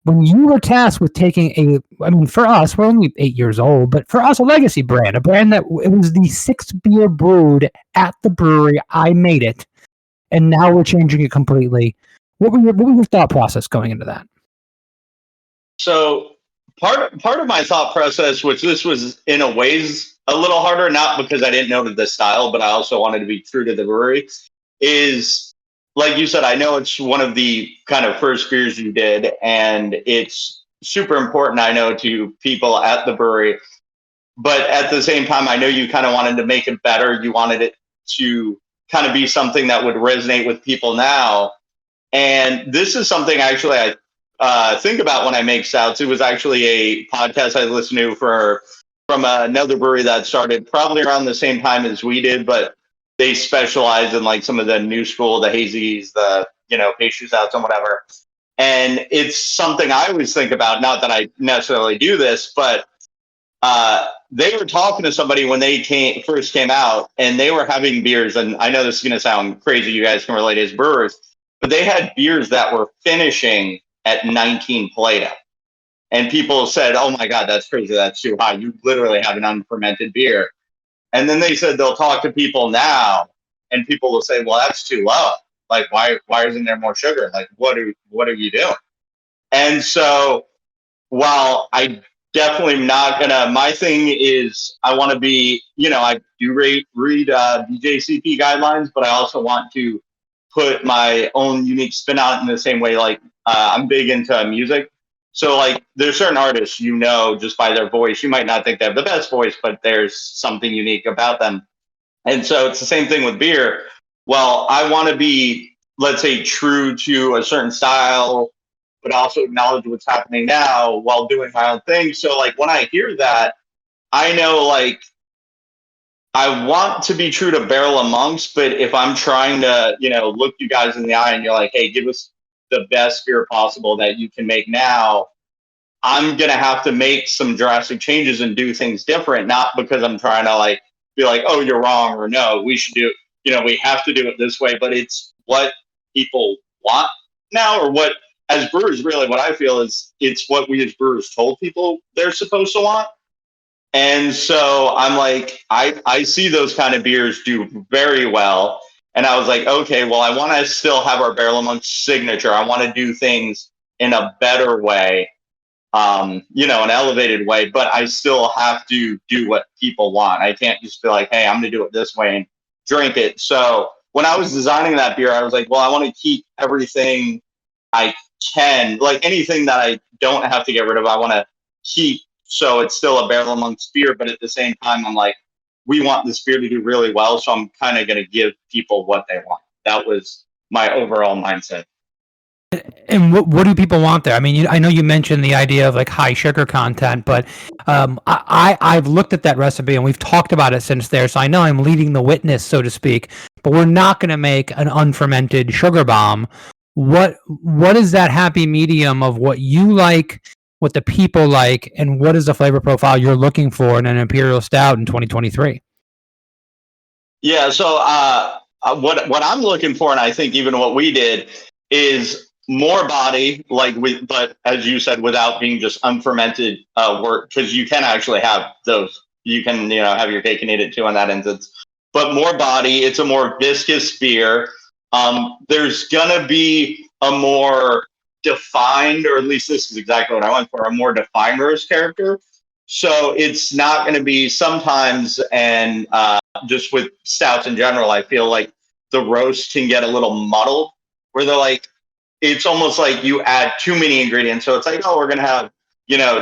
when you were tasked with taking for us, we're only 8 years old, but for us, a legacy brand, a brand that it was the sixth beer brewed at the brewery. I made it, and now we're changing it completely. What was your thought process going into that? So part of my thought process, which this was in a ways a little harder, not because I didn't know the style, but I also wanted to be true to the brewery, is like you said, I know it's one of the kind of first beers you did, and it's super important, I know, to people at the brewery. But at the same time, I know you kind of wanted to make it better. You wanted it to kind of be something that would resonate with people now. And this is something actually I think about when I make stouts. It was actually a podcast I listened to from another brewery that started probably around the same time as we did, but they specialize in like some of the new school, the hazies, the pastry stouts and whatever. And it's something I always think about, not that I necessarily do this, but they were talking to somebody when they first came out, and they were having beers. And I know this is going to sound crazy. You guys can relate as brewers, but they had beers that were finishing at 19 Plato. And people said, "Oh my God, that's crazy. That's too high. You literally have an unfermented beer." And then they said they'll talk to people now, and people will say, "Well, that's too low. Like, why isn't there more sugar? Like, what are you doing?" And so, while I definitely not gonna, my thing is I want to be, I do read BJCP guidelines, but I also want to put my own unique spin on it in the same way. Like, I'm big into music. So like there's certain artists, just by their voice, you might not think they have the best voice, but there's something unique about them. And so it's the same thing with beer. Well, I want to be, let's say, true to a certain style, but also acknowledge what's happening now while doing my own thing. So like when I hear that, I know like I want to be true to Barrel of Monks, but if I'm trying to, look you guys in the eye and you're like, hey, give us the best beer possible that you can make now, I'm going to have to make some drastic changes and do things different, not because I'm trying to like be like, oh, you're wrong, or no, we should do, we have to do it this way, but it's what people want now, or what, as brewers, really what I feel is it's what we as brewers told people they're supposed to want. And so I'm like, I see those kind of beers do very well. And I was like, okay, well, I want to still have our Barrel of Monks signature. I want to do things in a better way, an elevated way, but I still have to do what people want. I can't just be like, hey, I'm going to do it this way and drink it. So when I was designing that beer, I was like, well, I want to keep everything I can, like anything that I don't have to get rid of, I want to keep. So it's still a Barrel of Monks beer, but at the same time, I'm like, we want this beer to do really well. So I'm kind of going to give people what they want. That was my overall mindset. And what do people want there? I mean, I know you mentioned the idea of like high sugar content, but I've looked at that recipe and we've talked about it since there. So I know I'm leading the witness, so to speak. But we're not going to make an unfermented sugar bomb. What is that happy medium of what you like, what the people like, and what is the flavor profile you're looking for in an imperial stout in 2023? Yeah. So what I'm looking for, and I think even what we did, is more body, but as you said, without being just unfermented work, because you can actually have those. You can, have your cake and eat it too in that instance. But more body, it's a more viscous beer. There's gonna be a more defined, or at least this is exactly what I went for, a more defined roast character. So it's not going to be sometimes, and just with stouts in general, I feel like the roast can get a little muddled, where they're like, it's almost like you add too many ingredients. So it's like, oh, we're going to have,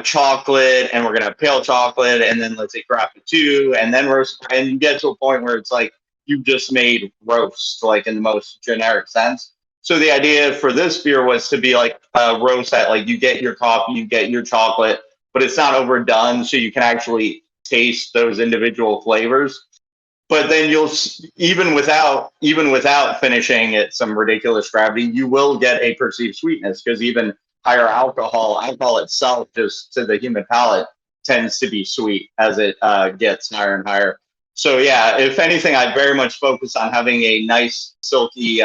chocolate, and we're going to have pale chocolate, and then let's say craft it too, and then roast. And you get to a point where it's like, you just made roast, like in the most generic sense. So the idea for this beer was to be like a roast that like you get your coffee, you get your chocolate, but it's not overdone. So you can actually taste those individual flavors. But then you'll, even without finishing at some ridiculous gravity, you will get a perceived sweetness, because even higher alcohol itself, just to the human palate, tends to be sweet as it gets higher and higher. So yeah, if anything, I very much focus on having a nice, silky,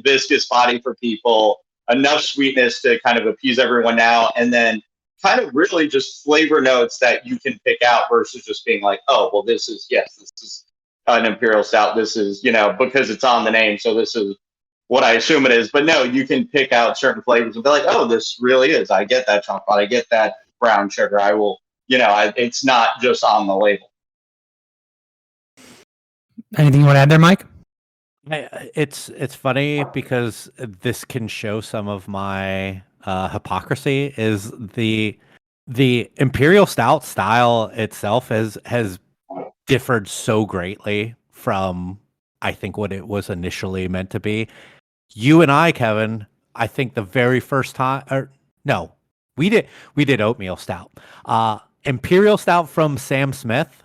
viscous body for people, enough sweetness to kind of appease everyone now, and then kind of really just flavor notes that you can pick out versus just being like, oh, well, this is an imperial stout. This is, because it's on the name, so this is what I assume it is. But no, you can pick out certain flavors and be like, oh, this really is. I get that chocolate. I get that brown sugar. I will, it's not just on the label. Anything you want to add there, Mike? It's funny because this can show some of my hypocrisy. Is the imperial stout style itself has differed so greatly from, I think, what it was initially meant to be. You and I, Kevin, I think the very first time, or no, we did oatmeal stout. Imperial stout from Sam Smith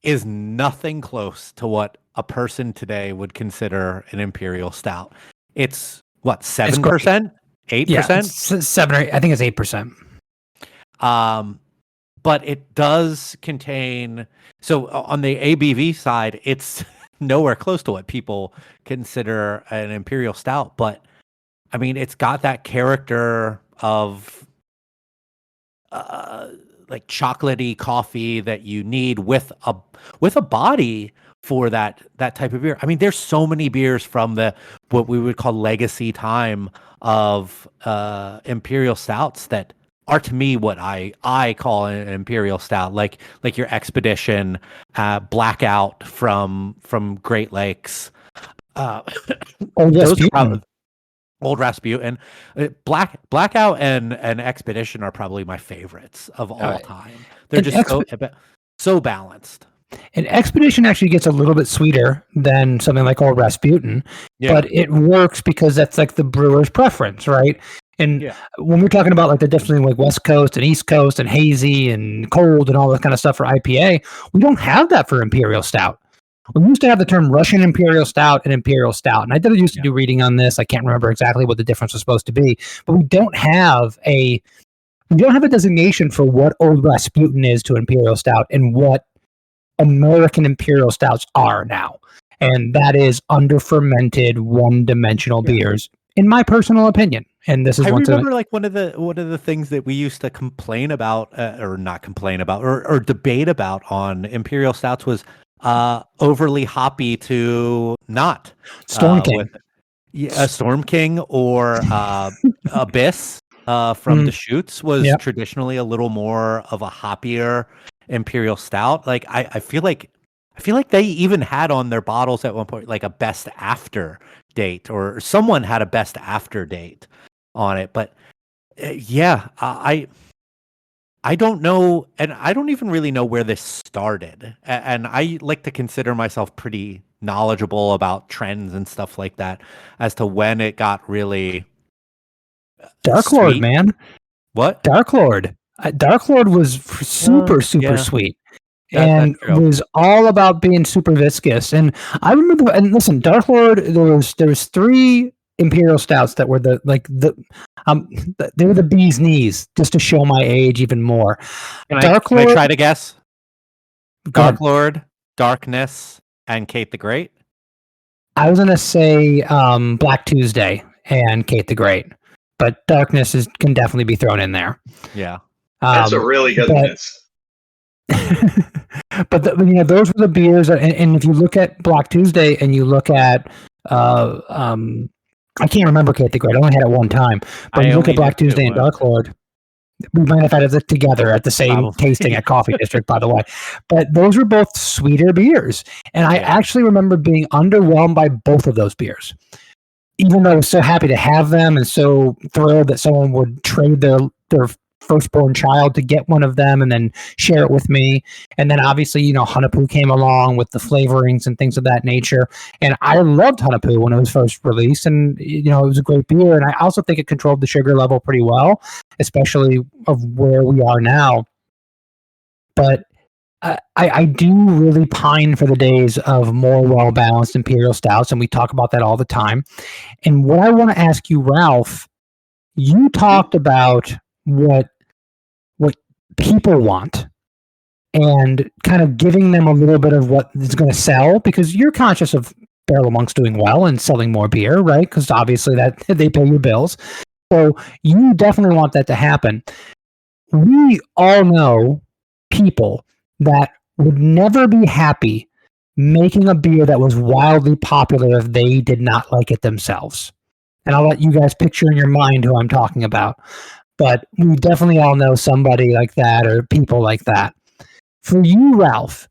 is nothing close to what a person today would consider an imperial stout. It's what, 7%? 8%. 7 or 8, I think it's 8%. But it does contain. So on the ABV side, it's nowhere close to what people consider an imperial stout. But I mean, it's got that character of like chocolatey coffee that you need with a body for that type of beer. I mean, there's so many beers from the what we would call legacy time of imperial stouts that are to me what I call an imperial stout, like your Expedition, Blackout from Great Lakes. Old Those are Rasputin. probably Old Rasputin, Blackout and Expedition are probably my favorites of all time. They're just so balanced. And Expedition actually gets a little bit sweeter than something like Old Rasputin, but it works because that's like the brewer's preference, right? And when we're talking about like the difference between like West Coast and East Coast and hazy and cold and all that kind of stuff for IPA, we don't have that for Imperial Stout. We used to have the term Russian Imperial Stout and Imperial Stout, and I used to do reading on this. I can't remember exactly what the difference was supposed to be, but we don't have a designation for what Old Rasputin is to Imperial Stout and what American Imperial Stouts are now, and that is under-fermented, one-dimensional beers, in my personal opinion. And this is like one of the things that we used to complain about, or not complain about, or debate about on Imperial Stouts was overly hoppy to not. Storm King. A Storm King or Abyss from Deschutes was traditionally a little more of a hoppier Imperial Stout. Like I feel like they even had on their bottles at one point like a best after date, or someone had a best after date on it. But I don't know, and I don't even really know where this started. And I like to consider myself pretty knowledgeable about trends and stuff like that as to when it got really Dark sweet. Lord, man. What? Dark Lord. Dark Lord was super sweet. And was all about being super viscous. And I remember, and listen, Dark Lord, there was 3 Imperial Stouts that were they were the bee's knees, just to show my age even more. Can I try to guess? Dark Lord, Darkness, and Kate the Great? I was going to say Black Tuesday and Kate the Great, but Darkness can definitely be thrown in there. Yeah. That's a really good miss. But those were the beers, and if you look at Black Tuesday and you look at I can't remember Kate the Great. I only had it one time. But you look at Black Tuesday and Dark Lord. We might have had it together at the same tasting at Coffee District, by the way. But those were both sweeter beers. And I actually remember being underwhelmed by both of those beers. Even though I was so happy to have them and so thrilled that someone would trade their firstborn child to get one of them and then share it with me. And then obviously, Hanapu came along with the flavorings and things of that nature. And I loved Hanapu when it was first released, and it was a great beer. And I also think it controlled the sugar level pretty well, especially of where we are now. But I do really pine for the days of more well-balanced Imperial Stouts, and we talk about that all the time. And what I want to ask you, Ralph, you talked about what people want and kind of giving them a little bit of what is going to sell, because you're conscious of Barrel of Monks doing well and selling more beer, right? Because obviously that they pay your bills. So you definitely want that to happen. We all know people that would never be happy making a beer that was wildly popular if they did not like it themselves. And I'll let you guys picture in your mind who I'm talking about. But we definitely all know somebody like that or people like that. For you, Ralph,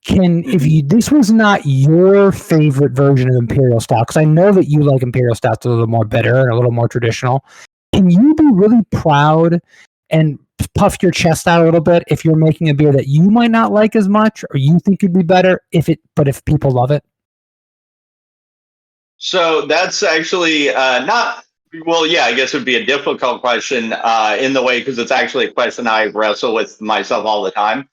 this was not your favorite version of Imperial Stout, because I know that you like Imperial Stouts a little more bitter and a little more traditional. Can you be really proud and puff your chest out a little bit if you're making a beer that you might not like as much, or you think it'd be better if people love it? So that's actually not. Well, yeah, I guess it would be a difficult question in the way, because it's actually a question I wrestle with myself all the time.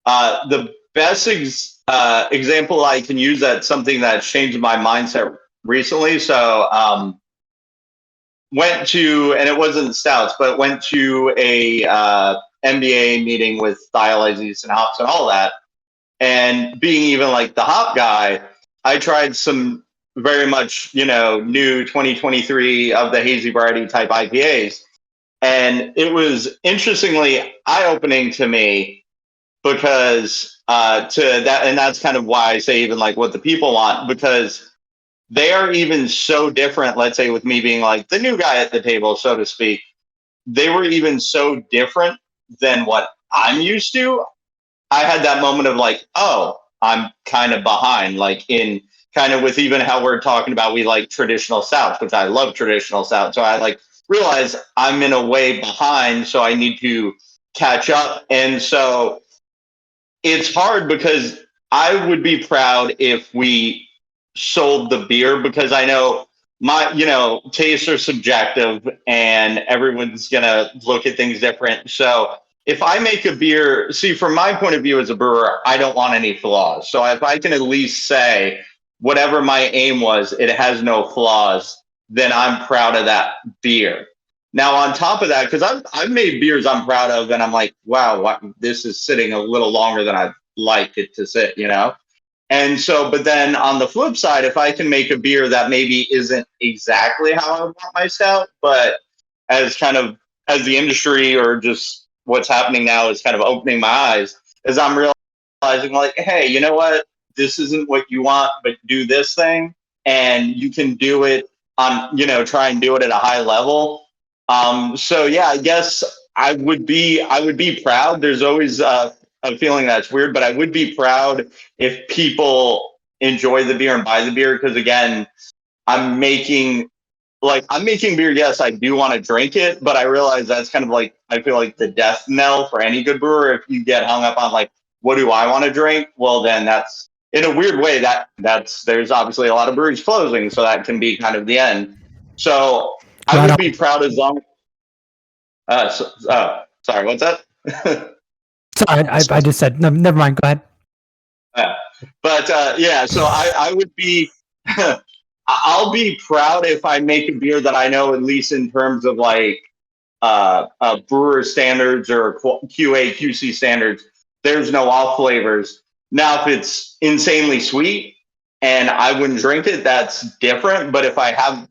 The best example I can use that's something that's changed my mindset recently. So went to, and it wasn't stouts, but went to a MBA meeting with stylized yeast and hops and all that. And being even like the hop guy, I tried some very much, new 2023 of the hazy variety type IPAs. And it was interestingly eye-opening to me because to that, and that's kind of why I say even like what the people want, because they are even so different. Let's say with me being like the new guy at the table, so to speak, they were even so different than what I'm used to. I had that moment of like, oh, I'm kind of behind, like in kind of with even how we're talking about, we like traditional stouts, which I love traditional stouts. So I like realize I'm in a way behind, so I need to catch up. And so it's hard because I would be proud if we sold the beer, because I know my, tastes are subjective and everyone's going to look at things different. So if I make a beer, see, from my point of view as a brewer, I don't want any flaws. So if I can at least say whatever my aim was, it has no flaws, then I'm proud of that beer. Now, on top of that, because I've made beers I'm proud of, and I'm like, wow, this is sitting a little longer than I'd like it to sit, And so, but then on the flip side, if I can make a beer that maybe isn't exactly how I want my stout, but as kind of as the industry or just what's happening now is kind of opening my eyes, as I'm realizing like, hey, you know what? This isn't what you want, but do this thing, and you can do it on, try and do it at a high level. So yeah, I guess I would be proud. There's always a feeling that's weird, but I would be proud if people enjoy the beer and buy the beer, because again, I'm making beer. Yes, I do want to drink it, but I realize that's kind of like, I feel like the death knell for any good brewer. If you get hung up on like, what do I want to drink? Well, then that's in a weird way there's obviously a lot of breweries closing, so that can be kind of the end. So I Right would on. be proud as long. Sorry, what's that? Sorry, I just said, no, never mind. Go ahead. But yeah, so I would be, I'll be proud if I make a beer that I know, at least in terms of like brewer standards or QA QC standards, there's no off flavors. Now, if it's insanely sweet and I wouldn't drink it, that's different. But if I have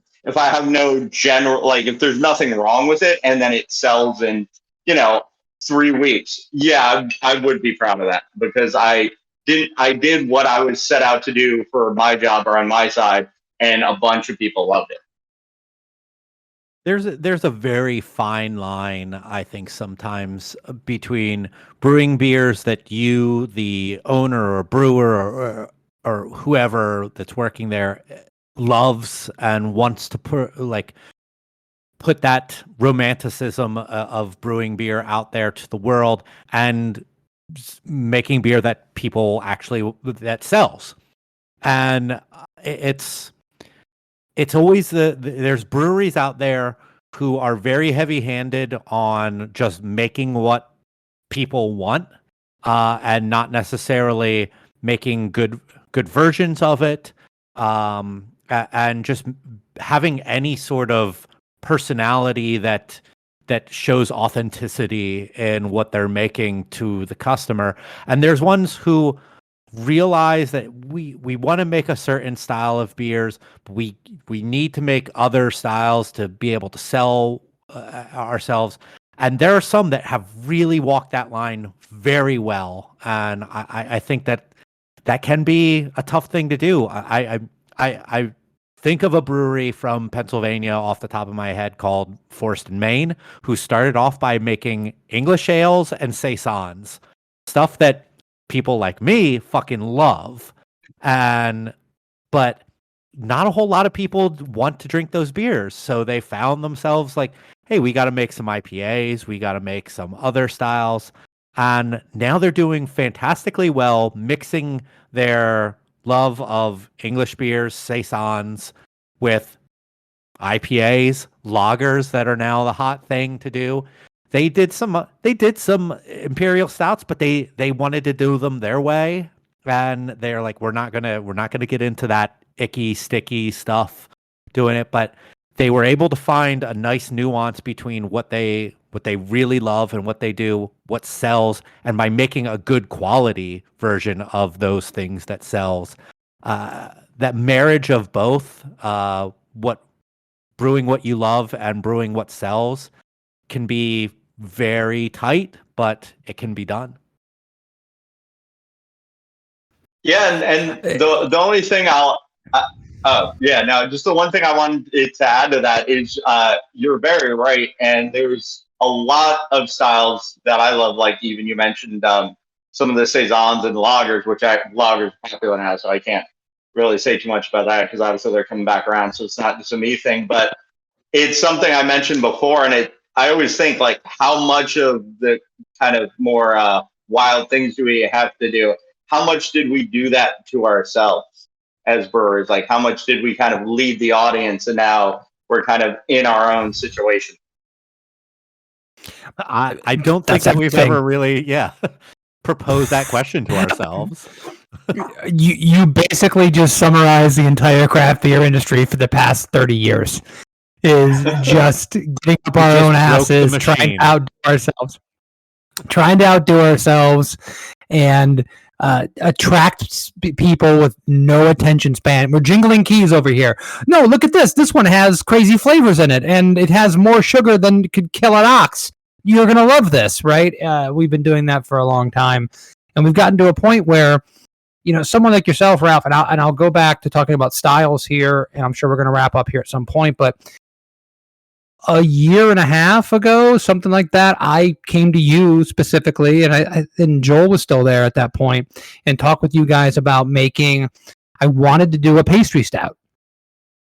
no general, like if there's nothing wrong with it and then it sells in, 3 weeks, yeah, I would be proud of that, because I did what I was set out to do for my job or on my side, and a bunch of people loved it. There's a very fine line, I think, sometimes between brewing beers that you, the owner or brewer or whoever that's working there, loves and wants to put that romanticism of brewing beer out there to the world, and making beer that people actually that sells. And it's always there's breweries out there who are very heavy-handed on just making what people want, and not necessarily making good versions of it, and just having any sort of personality that shows authenticity in what they're making to the customer. And there's ones who realize that we want to make a certain style of beers, but we need to make other styles to be able to sell ourselves. And there are some that have really walked that line very well, and I think that can be a tough thing to do. I think of a brewery from Pennsylvania off the top of my head called Forest and Maine, who started off by making English ales and saisons, stuff that people like me fucking love. But not a whole lot of people want to drink those beers. So they found themselves like, hey, we got to make some IPAs. We got to make some other styles. And now they're doing fantastically well, mixing their love of English beers, saisons, with IPAs, lagers that are now the hot thing to do. They did some imperial stouts, but they wanted to do them their way, and they're like, we're not gonna get into that icky sticky stuff doing it. But they were able to find a nice nuance between what they really love and what they do, what sells, and by making a good quality version of those things that sells. That marriage of both, what brewing what you love and brewing what sells, can be very tight, but it can be done. Yeah, and the only thing just the one thing I wanted to add to that is you're very right, and there's a lot of styles that I love. Like even you mentioned some of the saisons and lagers, which lagers popular now, so I can't really say too much about that because obviously they're coming back around, so it's not just a me thing, but it's something I mentioned before, and I always think like how much of the kind of more wild things do we have to do? How much did we do that to ourselves as brewers? Like how much did we kind of lead the audience, and now we're kind of in our own situation? I don't think that we've ever really proposed that question to ourselves. You basically just summarize the entire craft beer industry for the past 30 years. Is just getting up our own asses, trying to outdo ourselves, and attract people with no attention span. We're jingling keys over here. No, look at this. This one has crazy flavors in it, and it has more sugar than could kill an ox. You're going to love this, right? We've been doing that for a long time, and we've gotten to a point where, someone like yourself, Ralph, and I'll go back to talking about styles here, and I'm sure we're going to wrap up here at some point, but a year and a half ago, something like that, I came to you specifically, and Joel was still there at that point, and talked with you guys about I wanted to do a pastry stout,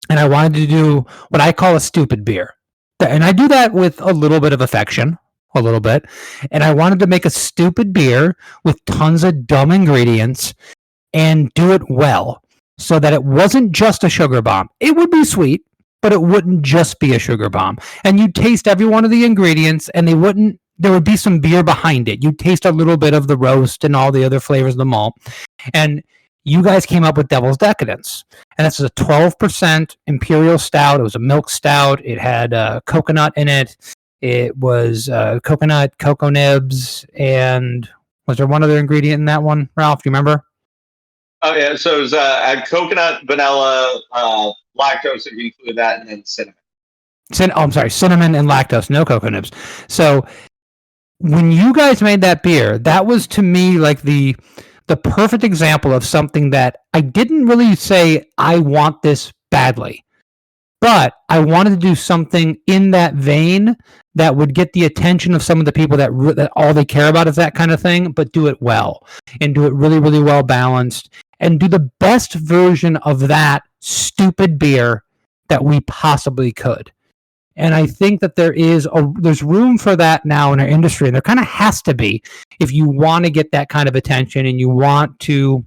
and I wanted to do what I call a stupid beer. And I do that with a little bit of affection, a little bit, and I wanted to make a stupid beer with tons of dumb ingredients and do it well, so that it wasn't just a sugar bomb. It would be sweet, but it wouldn't just be a sugar bomb. And you'd taste every one of the ingredients, and there would be some beer behind it. You'd taste a little bit of the roast and all the other flavors of the malt. And you guys came up with Devil's Decadence. And this is a 12% imperial stout. It was a milk stout. It had coconut in it. It was coconut, cocoa nibs, and was there one other ingredient in that one, Ralph? Do you remember? Oh, yeah. So it was coconut, vanilla, lactose, if you include that, and then cinnamon. I'm sorry, cinnamon and lactose, no cocoa nibs. So when you guys made that beer, that was to me like the perfect example of something that I didn't really say, I want this badly, but I wanted to do something in that vein that would get the attention of some of the people that all they care about is that kind of thing, but do it well and do it really, really well balanced and do the best version of that stupid beer that we possibly could. And I think that there's room for that now in our industry, and there kind of has to be if you want to get that kind of attention and you want to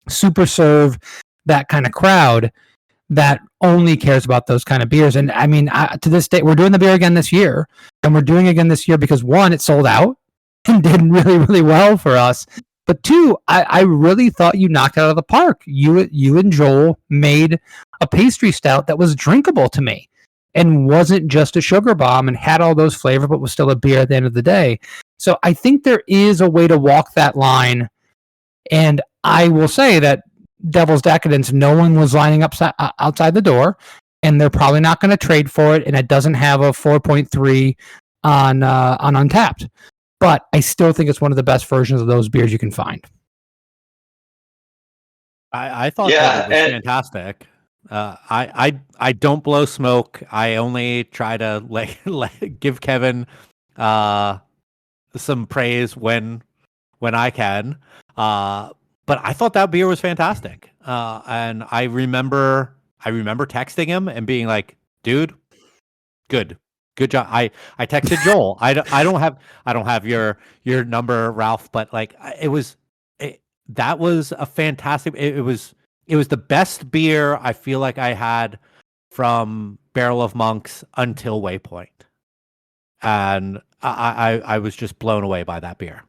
super serve that kind of crowd that only cares about those kind of beers. And I mean, to this day, we're doing the beer again this year, and we're doing it again this year because one, it sold out and did really, really well for us. But two, I really thought you knocked it out of the park. You and Joel made a pastry stout that was drinkable to me and wasn't just a sugar bomb and had all those flavors, but was still a beer at the end of the day. So I think there is a way to walk that line. And I will say that Devil's Decadence, no one was lining up outside the door, and they're probably not going to trade for it, and it doesn't have a 4.3 on Untapped. But I still think it's one of the best versions of those beers you can find. I thought that was fantastic. I don't blow smoke. I only try to give Kevin some praise when I can. But I thought that beer was fantastic. And I remember texting him and being like, "Dude, good job." I texted Joel. I don't have your number, Ralph, but like that was a fantastic. It was the best beer I feel like I had from Barrel of Monks until Waypoint, and I was just blown away by that beer.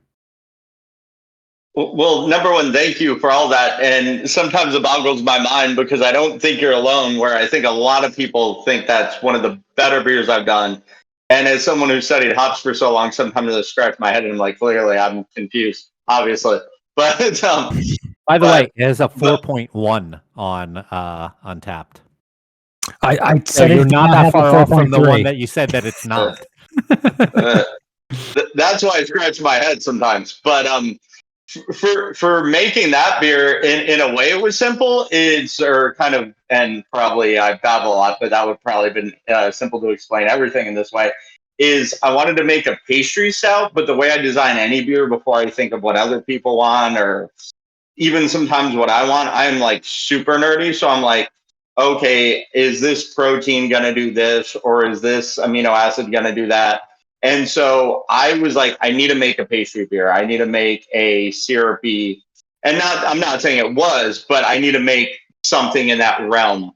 Well, number one, thank you for all that. And sometimes it boggles my mind because I don't think you're alone, where I think a lot of people think that's one of the better beers I've done. And as someone who studied hops for so long, sometimes I scratch my head and I'm like, clearly I'm confused, obviously. But By the but way, it is a 4.1 on Untapped. I So said you're it did not that have a far off from the one 4.3. that you said that it's not. uh, that's why I scratch my head sometimes. But for making that beer in a way it was simple. It's or kind of, and probably I babble a lot, but that would probably been simple to explain everything in this way. Is I wanted to make a pastry stout, but the way I design any beer before I think of what other people want or even sometimes what I want, I'm like super nerdy. So I'm like, okay, is this protein going to do this? Or is this amino acid going to do that? And so I was like, I need to make a pastry beer. I need to make a syrupy, and I'm not saying it was, but I need to make something in that realm.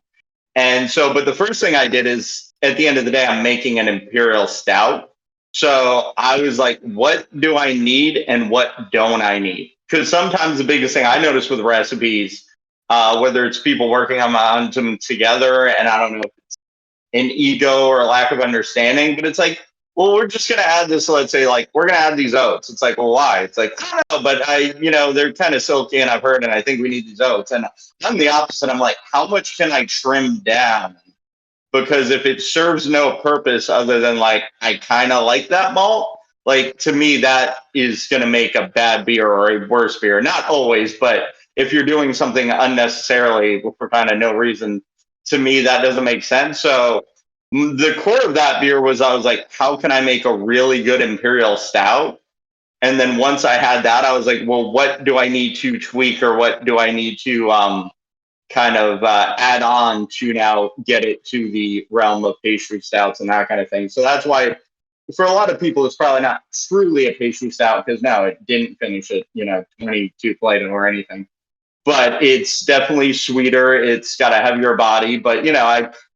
And so, but the first thing I did is at the end of the day, I'm making an imperial stout. So I was like, what do I need and what don't I need? Because sometimes the biggest thing I notice with recipes, whether it's people working on them together, and I don't know if it's an ego or a lack of understanding, but it's like, well, we're just going to add this. Let's say, like, we're going to add these oats. It's like, well, why? It's like, I don't know, but they're kind of silky and I've heard, and I think we need these oats. And I'm the opposite. I'm like, how much can I trim down? Because if it serves no purpose other than like I kind of like that malt, like to me that is going to make a bad beer or a worse beer. Not always, but if you're doing something unnecessarily for kind of no reason, to me that doesn't make sense. So the core of that beer was I was like, how can I make a really good imperial stout? And then once I had that, I was like, well, what do I need to tweak or what do I need to kind of add on to now get it to the realm of pastry stouts and that kind of thing. So that's why for a lot of people, it's probably not truly a pastry stout because no, it didn't finish at, 22 plated or anything. But it's definitely sweeter. It's got a heavier body. But,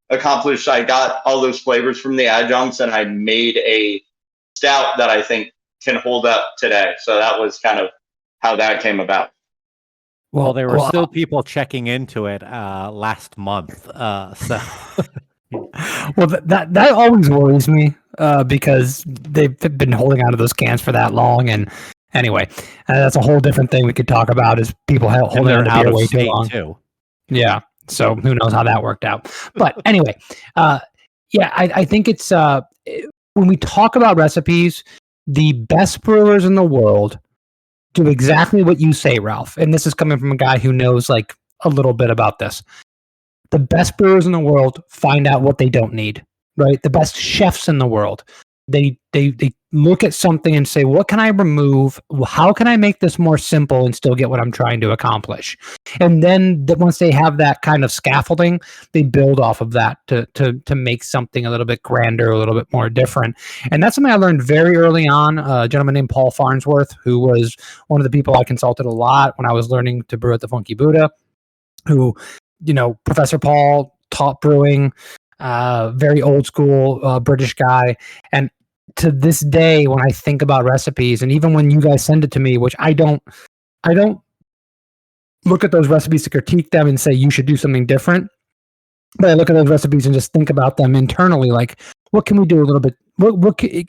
I got all those flavors from the adjuncts and I made a stout that I think can hold up today. So that was kind of how that came about. Well, there were still people checking into it last month. So Well, that always worries me because they've been holding on to those cans for that long. And anyway, that's a whole different thing we could talk about is people holding on to beer way too long. Too. Yeah. So who knows how that worked out. But anyway, I think it's when we talk about recipes, the best brewers in the world do exactly what you say, Ralph. And this is coming from a guy who knows like a little bit about this. The best brewers in the world find out what they don't need, right? The best chefs in the world, they look at something and say, what can I remove? How can I make this more simple and still get what I'm trying to accomplish? And then once they have that kind of scaffolding, they build off of that to make something a little bit grander, a little bit more different. And that's something I learned very early on. A gentleman named Paul Farnsworth, who was one of the people I consulted a lot when I was learning to brew at the Funky Buddha, who, Professor Paul taught brewing, very old school British guy. And to this day, when I think about recipes, and even when you guys send it to me, which I don't look at those recipes to critique them and say you should do something different, but I look at those recipes and just think about them internally, like what can we do a little bit?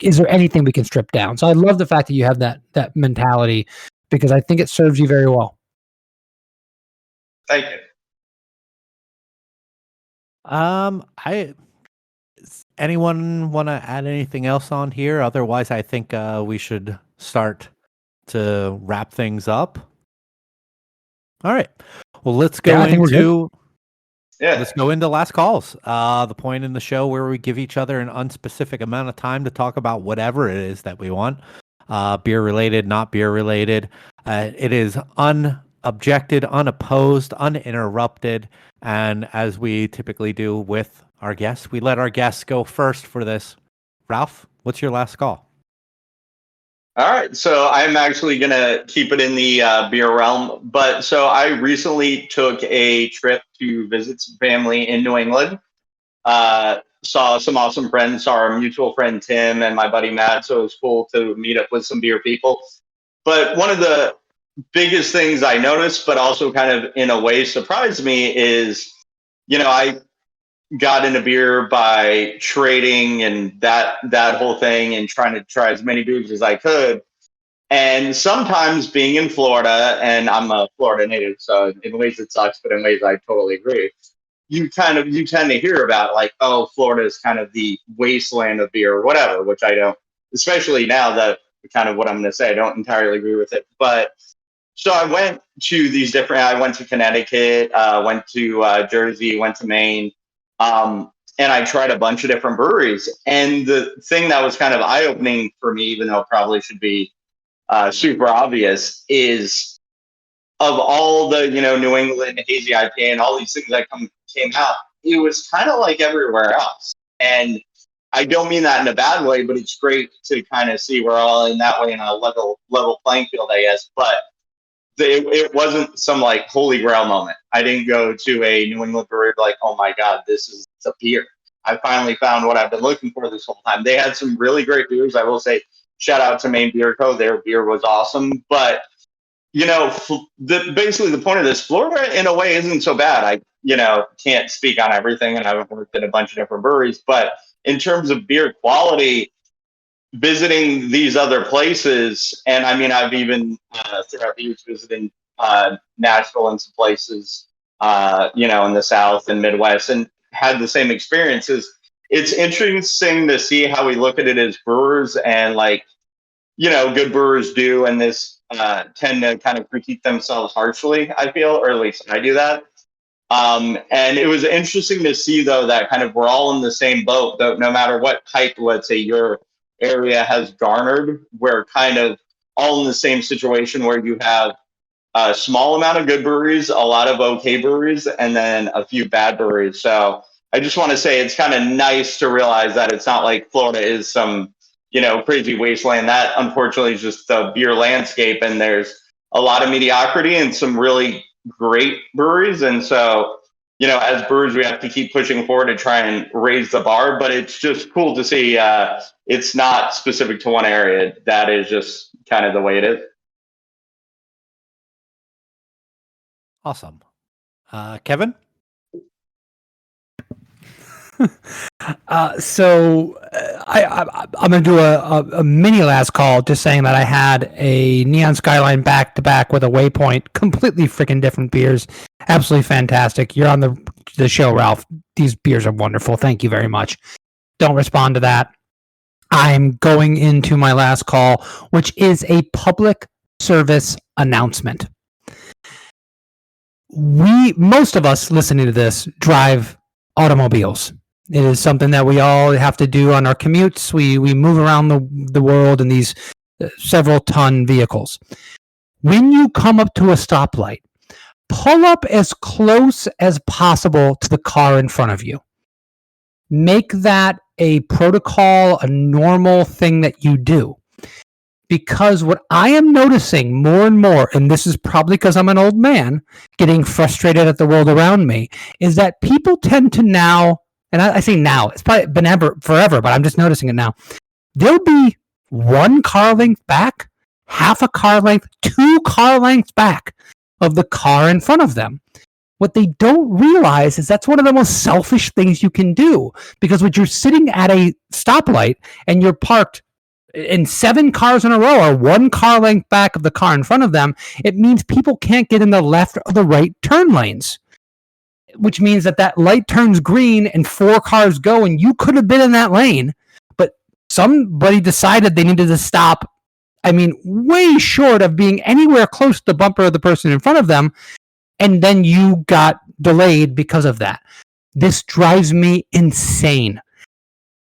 Is there anything we can strip down? So I love the fact that you have that mentality because I think it serves you very well. Thank you. Anyone want to add anything else on here? Otherwise, I think we should start to wrap things up. All right. Well, let's go into let's go into last calls. The point in the show where we give each other an unspecific amount of time to talk about whatever it is that we want. Beer related, not beer related. It is unobjected, unopposed, uninterrupted. And as we typically do with our guests, we let our guests go first for this. Ralph, what's your last call? All right. So I'm actually going to keep it in the beer realm. But so I recently took a trip to visit some family in New England. Saw some awesome friends, saw our mutual friend Tim and my buddy Matt. So it was cool to meet up with some beer people. But one of the biggest things I noticed, but also kind of in a way surprised me is, I got into beer by trading and that whole thing and trying to try as many beers as I could. And sometimes being in Florida, and I'm a Florida native, so in ways it sucks, but in ways I totally agree. You tend to hear about like, oh, Florida is kind of the wasteland of beer or whatever, which I don't, especially now that kind of what I'm going to say, I don't entirely agree with it. But so I went to I went to Connecticut, went to Jersey, went to Maine, and I tried a bunch of different breweries. And the thing that was kind of eye opening for me, even though it probably should be super obvious, is of all the New England hazy IPA and all these things that came out, it was kind of like everywhere else. And I don't mean that in a bad way, but it's great to kind of see we're all in that way in a level playing field, I guess. But it wasn't some like holy grail moment. I didn't go to a New England brewery like, oh my God, this is a beer. I finally found what I've been looking for this whole time. They had some really great beers. I will say, shout out to Maine Beer Co. Their beer was awesome. But, basically the point of this, Florida in a way isn't so bad. I, can't speak on everything, and I've worked at a bunch of different breweries. But in terms of beer quality, visiting these other places, and I mean, I've even throughout the years visited Nashville and some places, in the South and Midwest, and had the same experiences. It's interesting to see how we look at it as brewers, and like, good brewers do, and this tend to kind of critique themselves harshly, I feel, or at least I do that. And it was interesting to see, though, that kind of we're all in the same boat, though, no matter what type, let's say, your area has garnered, we're kind of all in the same situation where you have a small amount of good breweries, a lot of okay breweries, and then a few bad breweries. So I just want to say it's kind of nice to realize that it's not like Florida is some, crazy wasteland. That unfortunately is just the beer landscape, and there's a lot of mediocrity and some really great breweries. And so, as brewers, we have to keep pushing forward to try and raise the bar, but it's just cool to see it's not specific to one area. That is just kind of the way it is. Awesome. Kevin? I'm going to do a mini last call, just saying that I had a Neon Skyline back to back with a Waypoint, completely freaking different beers. Absolutely fantastic. You're on the show, Ralph. These beers are wonderful. Thank you very much. Don't respond to that. I'm going into my last call, which is a public service announcement. Most of us listening to this drive automobiles. It is something that we all have to do on our commutes. We move around the world in these several ton vehicles. When you come up to a stoplight, pull up as close as possible to the car in front of you. Make that a protocol, a normal thing that you do. Because what I am noticing more and more, and this is probably because I'm an old man getting frustrated at the world around me, is that people tend to now, and I say now, it's probably been forever, but I'm just noticing it now. There'll be one car length back, half a car length, 2 car lengths back of the car in front of them. What they don't realize is that's one of the most selfish things you can do, because when you're sitting at a stoplight and you're parked in 7 cars in a row or 1 car length back of the car in front of them, it means people can't get in the left or the right turn lanes, which means that light turns green and 4 cars go, and you could have been in that lane, but somebody decided they needed to stop. I mean, way short of being anywhere close to the bumper of the person in front of them, and then you got delayed because of that. This drives me insane.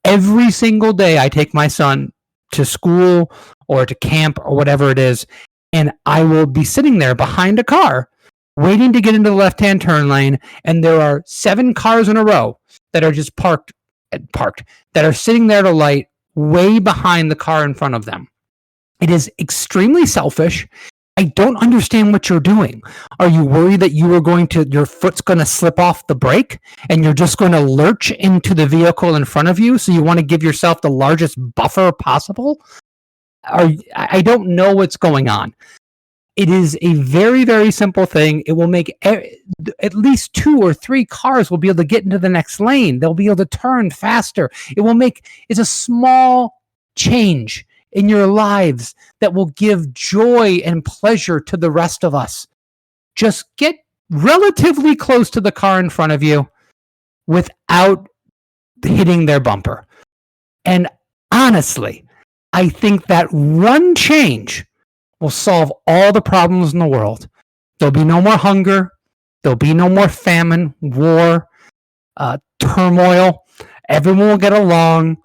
Every single day I take my son to school or to camp or whatever it is, and I will be sitting there behind a car waiting to get into the left-hand turn lane, and there are 7 cars in a row that are just parked that are sitting there to light way behind the car in front of them. It is extremely selfish. I don't understand what you're doing. Are you worried that your foot's going to slip off the brake and you're just going to lurch into the vehicle in front of you, so you want to give yourself the largest buffer possible? I don't know what's going on. It is a very, very simple thing. It will make at least 2 or 3 cars will be able to get into the next lane. They'll be able to turn faster. It's a small change in your lives that will give joy and pleasure to the rest of us. Just get relatively close to the car in front of you without hitting their bumper. And honestly, I think that one change will solve all the problems in the world. There'll be no more hunger. There'll be no more famine, war, turmoil. Everyone will get along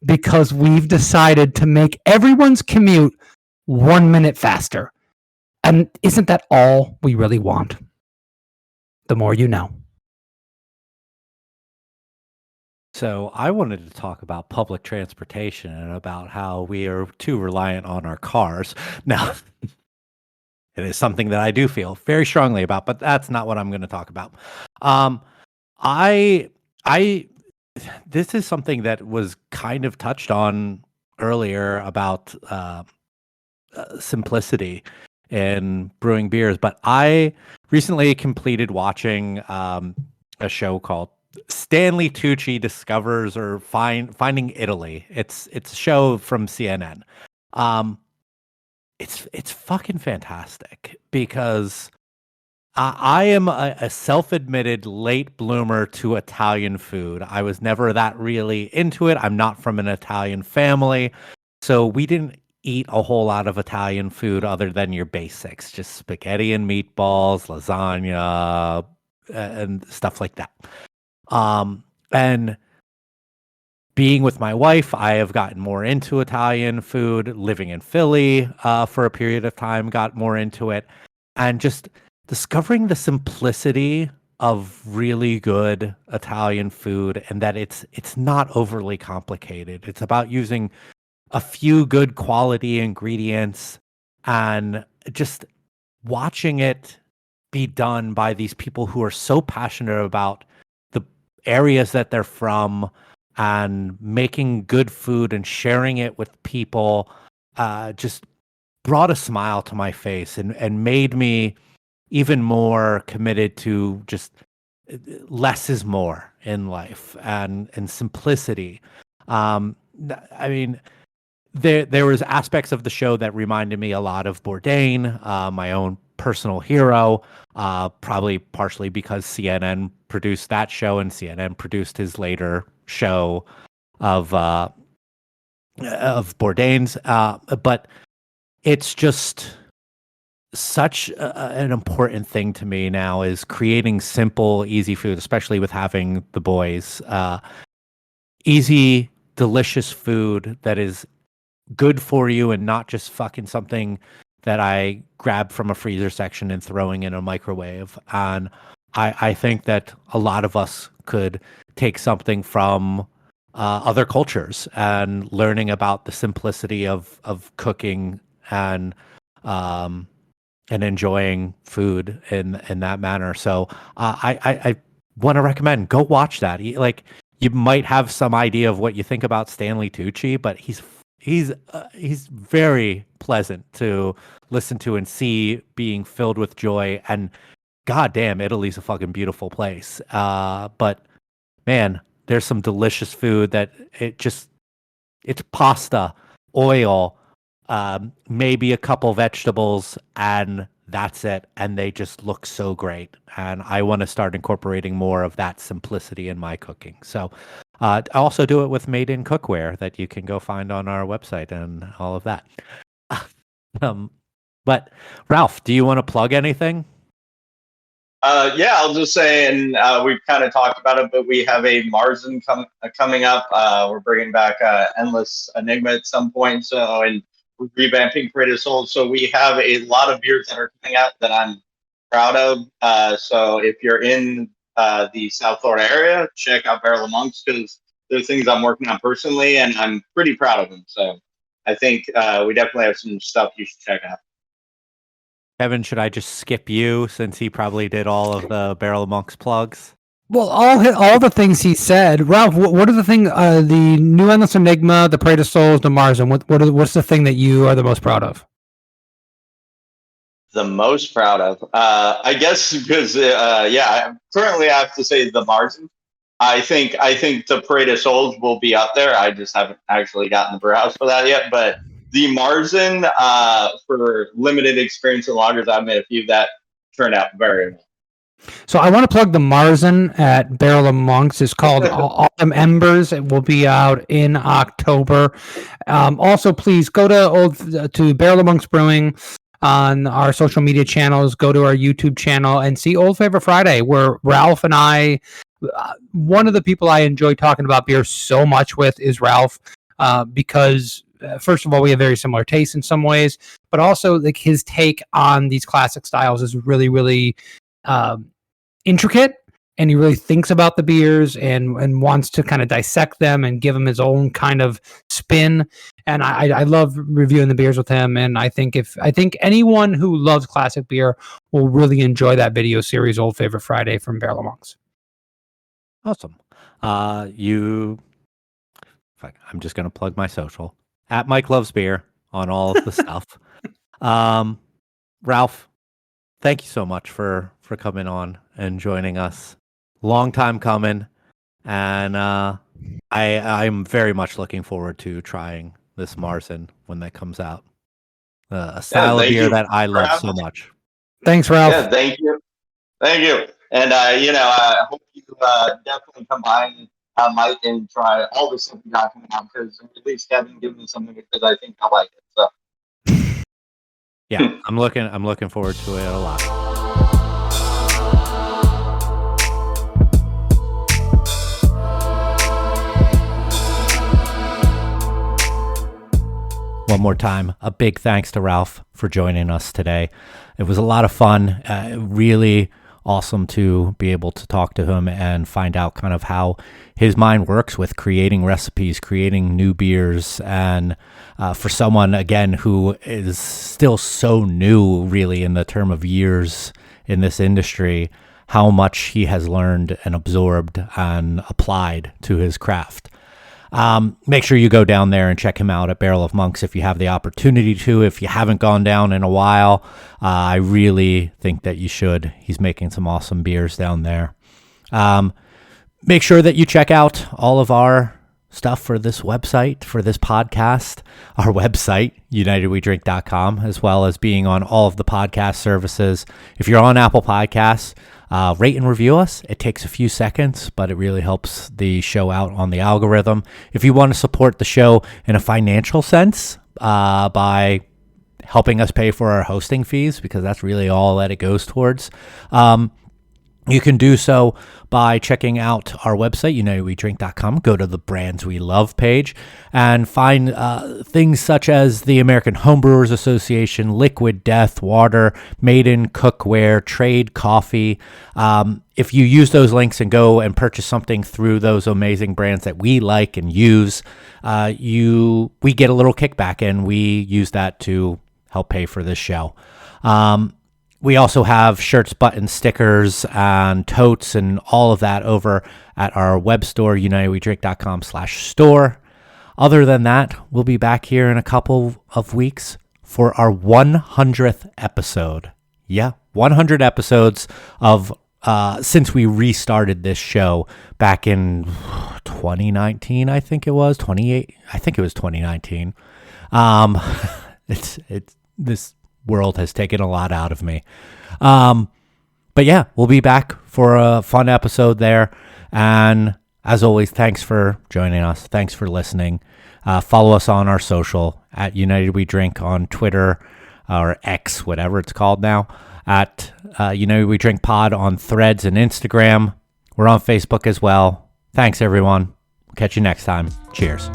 because we've decided to make everyone's commute 1 minute faster. And isn't that all we really want? The more you know. So I wanted to talk about public transportation and about how we are too reliant on our cars. Now, it is something that I do feel very strongly about, but that's not what I'm going to talk about. I this is something that was kind of touched on earlier about simplicity in brewing beers, but I recently completed watching a show called Stanley Tucci Discovers or Finding Italy. It's a show from CNN. It's fucking fantastic because I am a self-admitted late bloomer to Italian food. I was never that really into it. I'm not from an Italian family, so we didn't eat a whole lot of Italian food other than your basics, just spaghetti and meatballs, lasagna, and stuff like that. And being with my wife, I have gotten more into Italian food. Living in Philly for a period of time, got more into it. And just discovering the simplicity of really good Italian food and that it's not overly complicated. It's about using a few good quality ingredients and just watching it be done by these people who are so passionate about the areas that they're from and making good food and sharing it with people just brought a smile to my face and made me even more committed to just less is more in life and simplicity. I mean, there was aspects of the show that reminded me a lot of Bourdain, my own personal hero, probably partially because CNN produced that show and CNN produced his later show of Bourdain's. But it's just such an important thing to me now is creating simple, easy food, especially with having the boys. Easy, delicious food that is good for you and not just fucking something that I grab from a freezer section and throwing in a microwave. And I think that a lot of us could take something from other cultures and learning about the simplicity of cooking and enjoying food in that manner. So I want to recommend, go watch that. Like, you might have some idea of what you think about Stanley Tucci, but he's very pleasant to listen to and see, being filled with joy. And goddamn, Italy's a fucking beautiful place. But man, there's some delicious food that it's pasta, oil, maybe a couple vegetables, and that's it. And they just look so great. And I want to start incorporating more of that simplicity in my cooking. So I also do it with made-in cookware that you can go find on our website and all of that. But Ralph, do you want to plug anything? Yeah, I'll just say, and we've kind of talked about it, but we have a Marzen coming up. We're bringing back Endless Enigma at some point. So, and we're revamping Parade of Souls. So we have a lot of beers that are coming out that I'm proud of. So if you're in the South Florida area, check out Barrel of Monks, because there's things I'm working on personally, and I'm pretty proud of them. So I think we definitely have some stuff you should check out. Kevin, should I just skip you since he probably did all of the Barrel of Monks plugs? Well, all the things he said, Ralph. What are the thing? The new Endless Enigma, the Parade of Souls, the Marzen. What's the thing that you are the most proud of? the most proud of, I guess, because currently I have to say the Marzen. I think the Parade of Souls will be up there. I just haven't actually gotten the brew house for that yet. But the Marzen, for limited experience in lagers, I've made a few that turned out very well. So I want to plug the Marzen at Barrel of Monks. It's called Autumn Embers. It will be out in October. Also, please go to Barrel of Monks Brewing on our social media channels. Go to our YouTube channel and see Old Favorite Friday, where Ralph and I, one of the people I enjoy talking about beer so much with is Ralph, because first of all, we have very similar tastes in some ways, but also like his take on these classic styles is really, really intricate, and he really thinks about the beers and wants to kind of dissect them and give them his own kind of spin. And I love reviewing the beers with him. And I think anyone who loves classic beer will really enjoy that video series, Old Favorite Friday from Barrel of Monks. Awesome. I'm just going to plug my social at Mike Loves Beer on all of the stuff. Ralph, thank you so much for coming on and joining us. Long time coming, and I'm very much looking forward to trying this Marzen when that comes out. A style of beer that I love so much. Thanks, Ralph. Yeah, thank you. And I hope you definitely come by and Mike and try all the stuff you got coming out, because at least Kevin gave me something because I think I like it. So yeah, I'm looking forward to it a lot. One more time, a big thanks to Ralph for joining us today. It was a lot of fun, really awesome to be able to talk to him and find out kind of how his mind works with creating recipes, creating new beers. And for someone, again, who is still so new, really, in the term of years in this industry, how much he has learned and absorbed and applied to his craft. Make sure you go down there and check him out at Barrel of Monks if you have the opportunity to. If you haven't gone down in a while, I really think that you should. He's making some awesome beers down there. Make sure that you check out all of our stuff for this website, for this podcast, our website, unitedwedrink.com, as well as being on all of the podcast services. If you're on Apple Podcasts, rate and review us. It takes a few seconds, but it really helps the show out on the algorithm. If you want to support the show in a financial sense, by helping us pay for our hosting fees, because that's really all that it goes towards, you can do so by checking out our website, unitedwedrink.com. Go to the Brands We Love page and find things such as the American Homebrewers Association, Liquid Death, Water, Maiden, Cookware, Trade, Coffee. If you use those links and go and purchase something through those amazing brands that we like and use, we get a little kickback, and we use that to help pay for this show. We also have shirts, buttons, stickers, and totes, and all of that over at our web store, unitedwedrink.com/store. Other than that, we'll be back here in a couple of weeks for our 100th episode. Yeah, 100 episodes of since we restarted this show back in 2019, I think it was 2019. This world has taken a lot out of me. But yeah, we'll be back for a fun episode there. And as always, thanks for joining us. Thanks for listening. Follow us on our social at United We Drink on Twitter, or X, whatever it's called now, at United We Drink Pod on Threads and Instagram. We're on Facebook as well. Thanks, everyone. Catch you next time. Cheers.